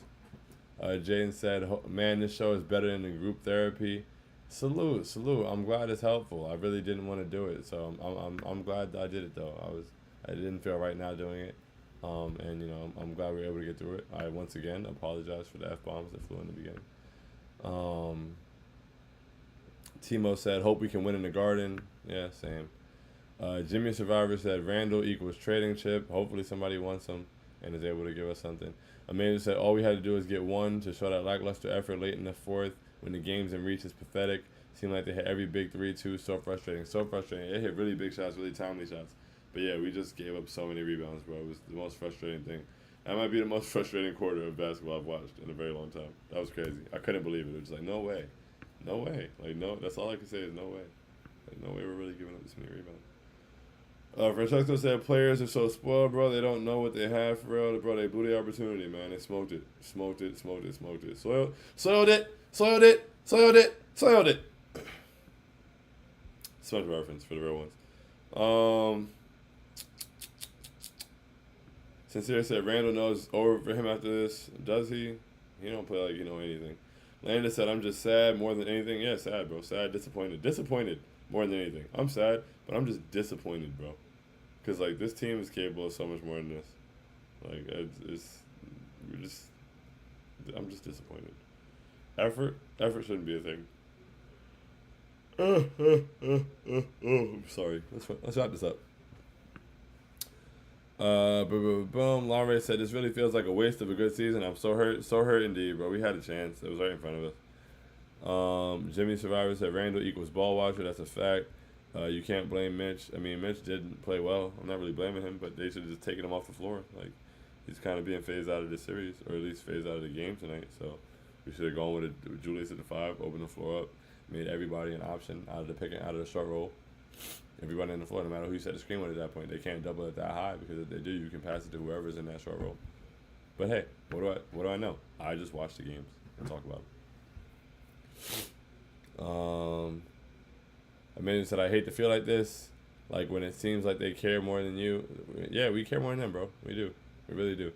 Jaden said, man, this show is better than the group therapy. Salute. I'm glad it's helpful. I really didn't want to do it, so I'm glad that I did it, though. I didn't feel right now doing it, and I'm glad we were able to get through it. I once again apologize for the F-bombs that flew in the beginning. Timo said, hope we can win in the Garden. Yeah, same. Jimmy Survivor said, Randall equals trading chip. Hopefully somebody wants him and is able to give us something. Amanda said, all we had to do is get one to show that lackluster effort late in the fourth when the game's in reach is pathetic. Seemed like they hit every big three, too. So frustrating. They hit really big shots, really timely shots. But, yeah, we just gave up so many rebounds, bro. It was the most frustrating thing. That might be the most frustrating quarter of basketball I've watched in a very long time. That was crazy. I couldn't believe it. It was like, no way. No way. Like, no, that's all I can say is no way. Like, no way we're really giving up this many rebounds. Francesco said players are so spoiled, bro. They don't know what they have for real. Bro, they blew the opportunity, man. They smoked it. Soiled it. Special reference for the real ones. Sincere said Randall knows it's over for him after this. Does he? He don't play like anything. Landon said, I'm just sad more than anything. Yeah, sad, bro. Sad, disappointed. Disappointed more than anything. I'm sad, but I'm just disappointed, bro. Because, like, this team is capable of so much more than this. Like, I'm just disappointed. Effort shouldn't be a thing. I'm sorry. Let's wrap this up. Boom. Longray said, this really feels like a waste of a good season. I'm so hurt indeed, bro. We had a chance. It was right in front of us. Jimmy Survivor said, Randall equals ball watcher. That's a fact. You can't blame Mitch. I mean, Mitch didn't play well. I'm not really blaming him, but they should have just taken him off the floor. Like, he's kind of being phased out of the series, or at least phased out of the game tonight. So we should have gone with Julius at the 5, opened the floor up, made everybody an option out of the short roll. Everybody on the floor, no matter who you set the screen with at that point, they can't double it that high because if they do, you can pass it to whoever's in that short roll. But hey, what do I know? I just watch the games and talk about them. I mean, said I hate to feel like this, like when it seems like they care more than you. Yeah, we care more than them, bro. We do. We really do.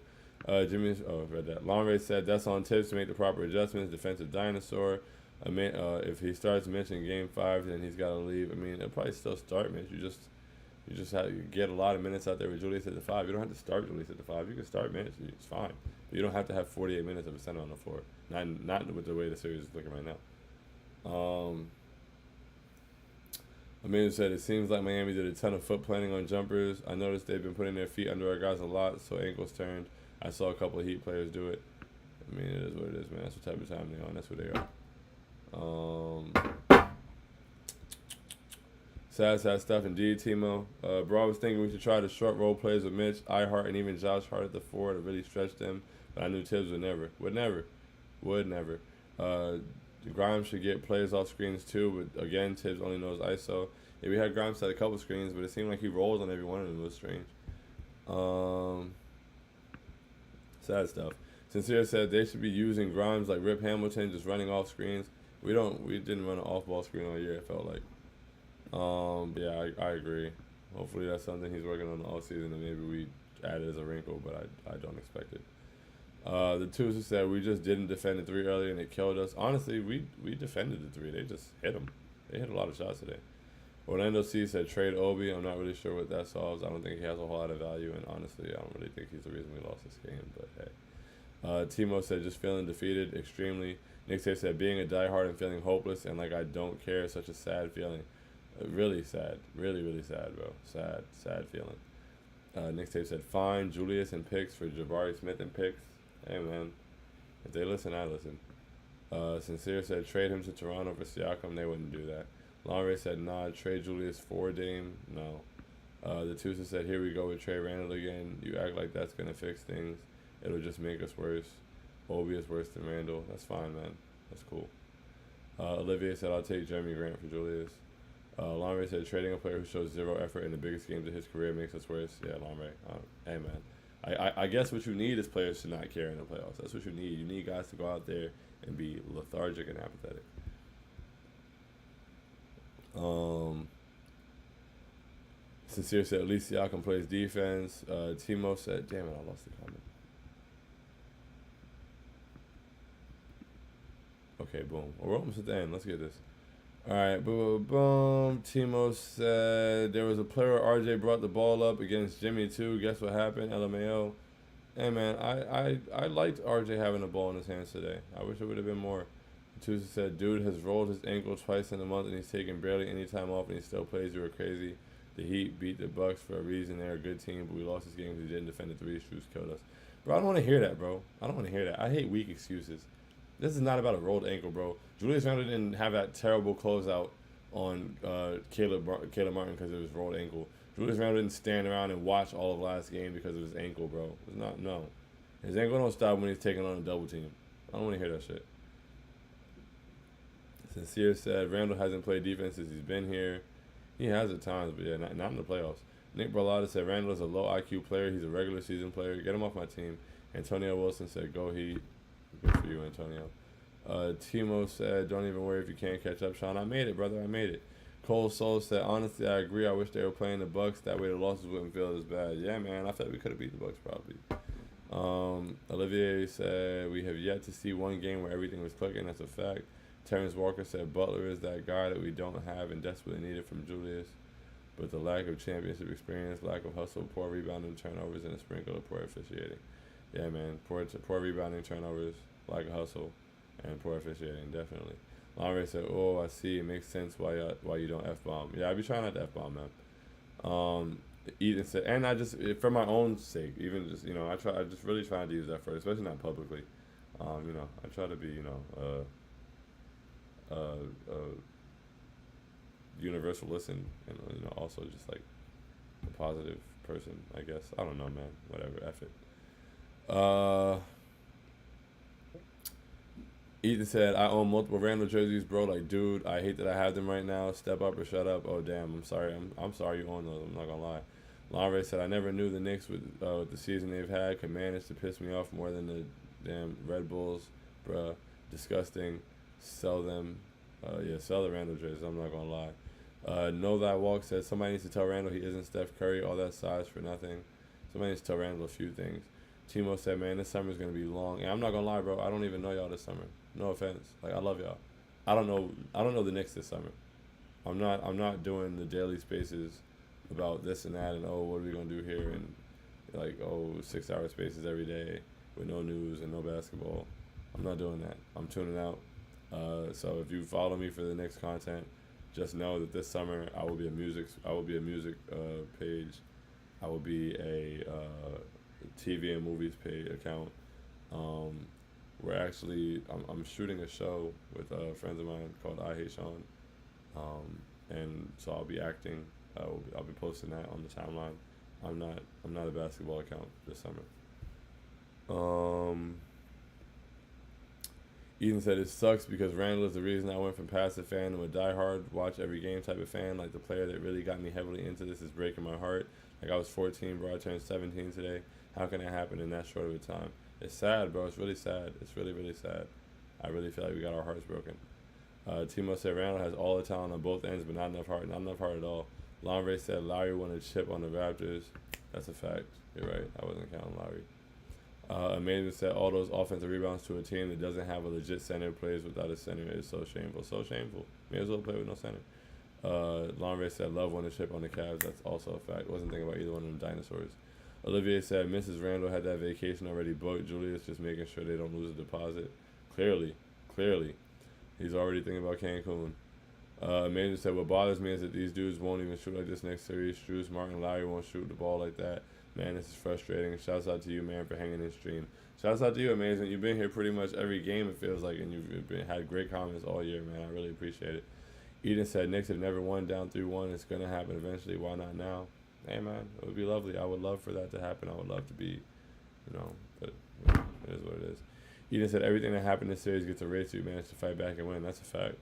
Jimmy, I read that. Longray said that's on Tips to make the proper adjustments. Defensive dinosaur. I mean, if he starts mentioning Game 5, then he's got to leave. I mean, it'll probably still start, Mitch. You just have to get a lot of minutes out there with Julius at the 5. You don't have to start Julius at the 5. You can start Mitch. It's fine. But you don't have to have 48 minutes of a center on the floor. Not with the way the series is looking right now. Amanda said, it seems like Miami did a ton of foot planning on jumpers. I noticed they've been putting their feet under our guys a lot, so ankles turned. I saw a couple of Heat players do it. I mean, it is what it is, man. That's what type of time they're on. That's what they are. Sad stuff indeed, Timo. Bro, I was thinking we should try the short role plays with Mitch, Ihart, and even Josh Hart at the 4 to really stretch them. But I knew Tibbs would never. Would never. Grimes should get plays off screens too, but again, Tibbs only knows ISO. Yeah, we had Grimes set a couple screens, but it seemed like he rolls on every one of them. It was strange. Sad stuff. Sincere said they should be using Grimes like Rip Hamilton, just running off screens. We didn't run an off-ball screen all year, it felt like. Yeah, I agree. Hopefully that's something he's working on all season, and maybe we add it as a wrinkle, but I don't expect it. The Tuesday said we just didn't defend the 3 earlier and it killed us. Honestly, we defended the 3. They just hit them. They hit a lot of shots today. Orlando C said trade Obi. I'm not really sure what that solves. I don't think he has a whole lot of value, and honestly, I don't really think he's the reason we lost this game. But hey, Timo said just feeling defeated extremely. Nick said being a diehard and feeling hopeless and like I don't care is such a sad feeling. Really sad, really sad, bro. Sad feeling. Nick said fine Julius and picks for Jabari Smith and picks. Hey man, if they listen, I listen. Sincere said trade him to Toronto for Siakam. They wouldn't do that. Longray said nah, trade Julius for Dame. No. The Tusa said here we go with Trey Randall again. You act like that's gonna fix things. It'll just make us worse. Obi is worse than Randall. That's fine, man. That's cool. Olivier said I'll take Jeremy Grant for Julius. Longray said trading a player who shows zero effort in the biggest games of his career makes us worse. Yeah, Longray. Hey man. I guess what you need is players to not care in the playoffs. That's what you need. You need guys to go out there and be lethargic and apathetic. Sincere said at least Siakam plays defense. Timo said, damn it, I lost the comment. Okay, boom. We're almost at the end. Let's get this. All right, boom. Timo said there was a player RJ brought the ball up against Jimmy too. Guess what happened? LMAO. Hey man, I liked RJ having the ball in his hands today. I wish it would have been more. Tuesday said dude has rolled his ankle twice in a month and he's taking barely any time off and he still plays. You were crazy. The Heat beat the Bucks for a reason. They're a good team, but we lost this game because we didn't defend the 3. Shoes killed us. Bro, I don't want to hear that, bro. I don't want to hear that. I hate weak excuses. This is not about a rolled ankle, bro. Julius Randle didn't have that terrible closeout on Caleb Martin because of his rolled ankle. Julius Randle didn't stand around and watch all of last game because of his ankle, bro. It's not, no. His ankle don't stop when he's taking on a double team. I don't want to hear that shit. Sincere said Randle hasn't played defense since he's been here. He has at times, but yeah, not in the playoffs. Nick Barlotta said Randle is a low IQ player. He's a regular season player. Get him off my team. Antonio Wilson said go Heat. Good for you, Antonio. Timo said, don't even worry if you can't catch up, Sean. I made it, brother. I made it. Cole Soul said, honestly, I agree. I wish they were playing the Bucks. That way the losses wouldn't feel as bad. Yeah, man. I thought we could have beat the Bucks probably. Olivier said, we have yet to see one game where everything was clicking. That's a fact. Terrence Walker said, Butler is that guy that we don't have and desperately needed from Julius. But the lack of championship experience, lack of hustle, poor rebounding, turnovers, and a sprinkle of poor officiating. Yeah, man. Poor rebounding, turnovers, lack of hustle, and poor officiating, definitely. Longray said, oh, I see. It makes sense why you don't F-bomb. Yeah, I be trying not to F-bomb, man. Ethan said, and I just, for my own sake, even just, you know, I just really trying to use that first, especially not publicly. You know, I try to be, you know, universalist and, you know, also just like a positive person, I guess. I don't know, man. Whatever, F it. Ethan said, I own multiple Randall jerseys, bro. Like, dude, I hate that I have them right now. Step up or shut up. Oh, damn. I'm sorry. I'm sorry you own those. I'm not going to lie. Lonray said, I never knew the Knicks with the season they've had could manage to piss me off more than the damn Red Bulls. Bruh. Disgusting. Sell them. Sell the Randall jerseys. I'm not going to lie. Know That Walk said, somebody needs to tell Randall he isn't Steph Curry. All that size for nothing. Somebody needs to tell Randall a few things. Timo said, man, this summer's going to be long. And I'm not going to lie, bro. I don't even know y'all this summer. No offense. Like, I love y'all. I don't know the Knicks this summer. I'm not doing the daily spaces about this and that and what are we gonna do here and like 6-hour spaces every day with no news and no basketball. I'm not doing that. I'm tuning out. So if you follow me for the Knicks content, just know that this summer I will be a music page. I will be a TV and movies page account. I'm shooting a show with friends of mine called I Hate Sean, and so I'll be acting. I'll be posting that on the timeline. I'm not a basketball account this summer. Ethan said, it sucks because Randall is the reason I went from passive fan to a diehard, watch every game type of fan. Like, the player that really got me heavily into this is breaking my heart. Like, I was 14, bro. I turned 17 today. How can it happen in that short of a time? It's sad, bro. It's really sad. It's really, really sad. I really feel like we got our hearts broken. Timo said, Randall has all the talent on both ends, but not enough heart. Not enough heart at all. Lonray said, Lowry won a chip on the Raptors. That's a fact. You're right. I wasn't counting Lowry. Amazing said, all those offensive rebounds to a team that doesn't have a legit center plays without a center is so shameful. So shameful. May as well play with no center. Lonray said, Love won a chip on the Cavs. That's also a fact. Wasn't thinking about either one of them dinosaurs. Olivier said, Mrs. Randall had that vacation already booked. Julius just making sure they don't lose a deposit. Clearly. He's already thinking about Cancun. Amazing said, what bothers me is that these dudes won't even shoot like this next series. Struz, Martin, Lowry won't shoot the ball like that. Man, this is frustrating. Shouts out to you, man, for hanging in stream. Shouts out to you, Amazing. You've been here pretty much every game, it feels like, and you've had great comments all year, man. I really appreciate it. Eden said, Knicks have never won down 3-1. It's going to happen eventually. Why not now? Hey, man, it would be lovely. I would love for that to happen. I would love to be, but it is what it is. Eden said, everything that happened in this series gets erased. You managed to fight back and win. That's a fact.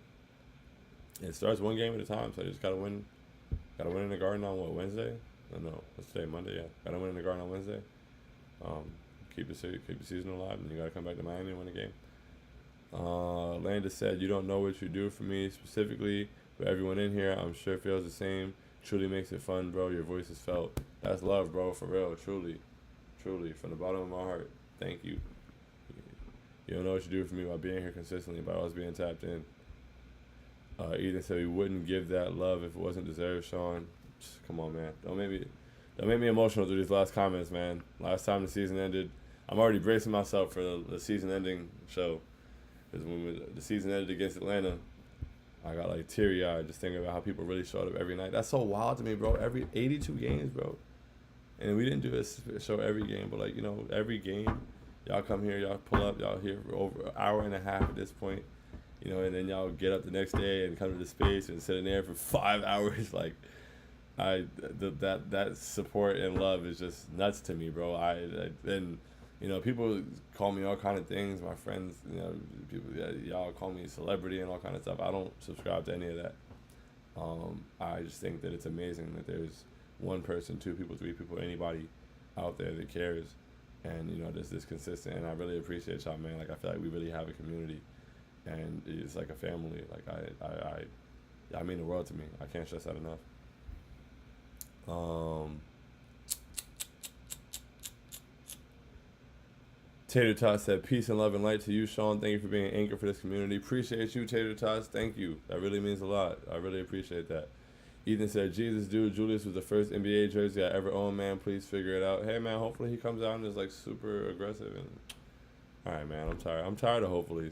It starts one game at a time, so I just got to win. Got to win in the Garden on, Wednesday? No, let's say Monday, yeah. Got to win in the Garden on Wednesday. Keep the season alive, and you got to come back to Miami and win a game. Landis said, you don't know what you do for me specifically, but everyone in here, I'm sure feels the same. Truly makes it fun, bro. Your voice is felt. That's love, bro, for real. Truly, from the bottom of my heart. Thank you. You don't know what you do for me by being here consistently, by always being tapped in. Eden said, we wouldn't give that love if it wasn't deserved, Sean. Come on, man. Don't make me emotional through these last comments, man. Last time the season ended, I'm already bracing myself for the season-ending show. Because when the season ended against Atlanta, I got like teary-eyed just thinking about how people really showed up every night. That's so wild to me, bro. Every 82 games, bro. And we didn't do a show every game, but every game, y'all come here, y'all pull up, y'all here for over an hour and a half at this point. And then y'all get up the next day and come to the space and sit in there for 5 hours. Like, that support and love is just nuts to me, bro. People call me all kind of things. My friends, people, y'all call me a celebrity and all kind of stuff. I don't subscribe to any of that. I just think that it's amazing that there's one person, two people, three people, anybody out there that cares, and this consistent. And I really appreciate y'all, man. Like, I feel like we really have a community, and it's like a family. Like, I mean the world to me. I can't stress that enough. Tater Tots said, peace and love and light to you, Sean. Thank you for being an anchor for this community. Appreciate you, Tater Tots. Thank you. That really means a lot. I really appreciate that. Ethan said, Jesus, dude, Julius was the first NBA jersey I ever owned, man. Please figure it out. Hey, man, hopefully he comes out and is, like, super aggressive. And all right, man, I'm tired. I'm tired of hopefullys.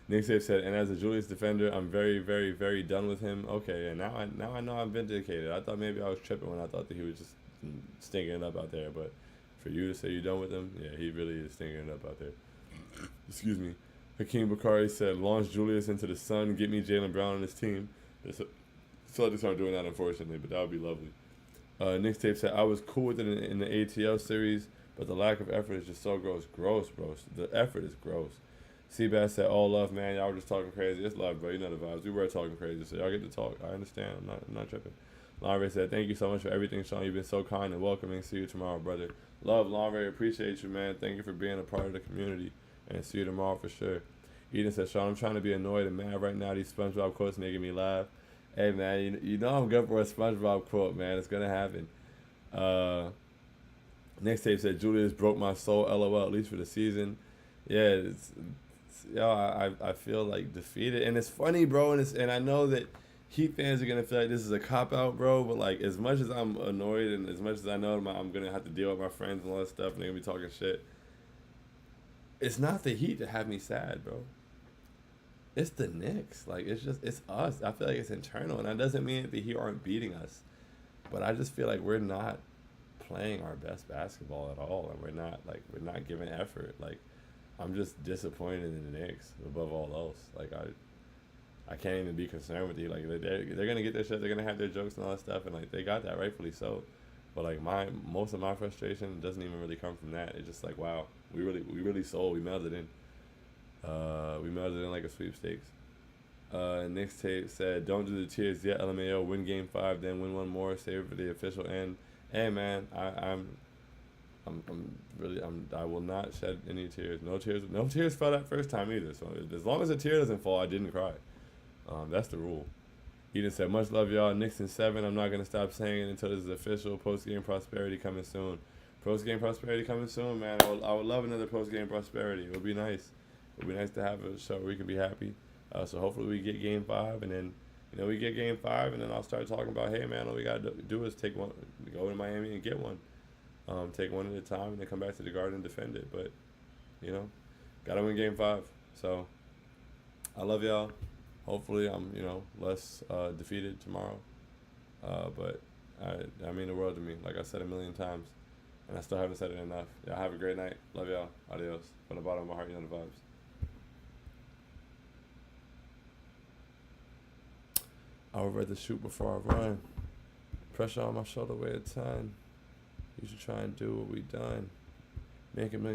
Nick Safe said, and as a Julius defender, I'm very, very, very done with him. Okay, and now I know I'm vindicated. I thought maybe I was tripping when I thought that he was just stinking it up out there, but for you to say you're done with him, yeah, he really is stinking it up out there. Excuse me. Hakeem Bakari said, launch Julius into the sun, get me Jaylen Brown on his team. So I just start doing that, unfortunately, but that would be lovely. Nick Tape said, I was cool with it in the ATL series, but the lack of effort is just so gross. Gross, bro. The effort is gross. Seabass said, all love, man. Y'all were just talking crazy. It's love, bro. You know the vibes. We were talking crazy, so y'all get to talk. I understand. I'm not tripping. Lonray said, thank you so much for everything, Sean. You've been so kind and welcoming. See you tomorrow, brother. Love, Lonray. Appreciate you, man. Thank you for being a part of the community. And see you tomorrow for sure. Eden said, Sean, I'm trying to be annoyed and mad right now. These SpongeBob quotes making me laugh. Hey, man, you know I'm good for a SpongeBob quote, man. It's going to happen. Next tape said, Julius broke my soul, LOL, at least for the season. Yeah, I feel like defeated. And it's funny, bro, and I know that Heat fans are going to feel like this is a cop-out, bro, but, like, as much as I'm annoyed and as much as I know I'm going to have to deal with my friends and all that stuff and they're going to be talking shit, it's not the Heat that have me sad, bro. It's the Knicks. Like, it's us. I feel like it's internal, and that doesn't mean that the Heat aren't beating us, but I just feel like we're not playing our best basketball at all, and we're not giving effort. Like, I'm just disappointed in the Knicks above all else. Like, I can't even be concerned with you. Like, they're gonna get their shit. They're gonna have their jokes and all that stuff, and like they got that, rightfully so. But like most of my frustration doesn't even really come from that. It's just like, wow, we really sold. We mailed it in. We mailed it in like a sweepstakes. Nick's tape said, don't do the tears yet, LMAO. Win game 5, then win one more. Save it for the official end. Hey man, I will not shed any tears. No tears fell that first time either. So as long as a tear doesn't fall, I didn't cry. That's the rule. Eden said, much love, y'all. Knicks in 7. I'm not going to stop saying it until this is official. Post-game prosperity coming soon. Post-game prosperity coming soon, man. I would love another post-game prosperity. It would be nice. It would be nice to have a show where we can be happy. So hopefully we get game 5, and then, we get game 5, and then I'll start talking about, hey, man, all we got to do is go to Miami and get one. Take one at a time, and then come back to the Garden and defend it. But, got to win game 5. So I love y'all. Hopefully I'm, less defeated tomorrow. But I mean the world to me, like I said a million times. And I still haven't said it enough. Y'all have a great night. Love y'all. Adios. From the bottom of my heart, you know the vibes. I would rather shoot before I run. Pressure on my shoulder weigh a ton. You should try and do what we done. Make a million.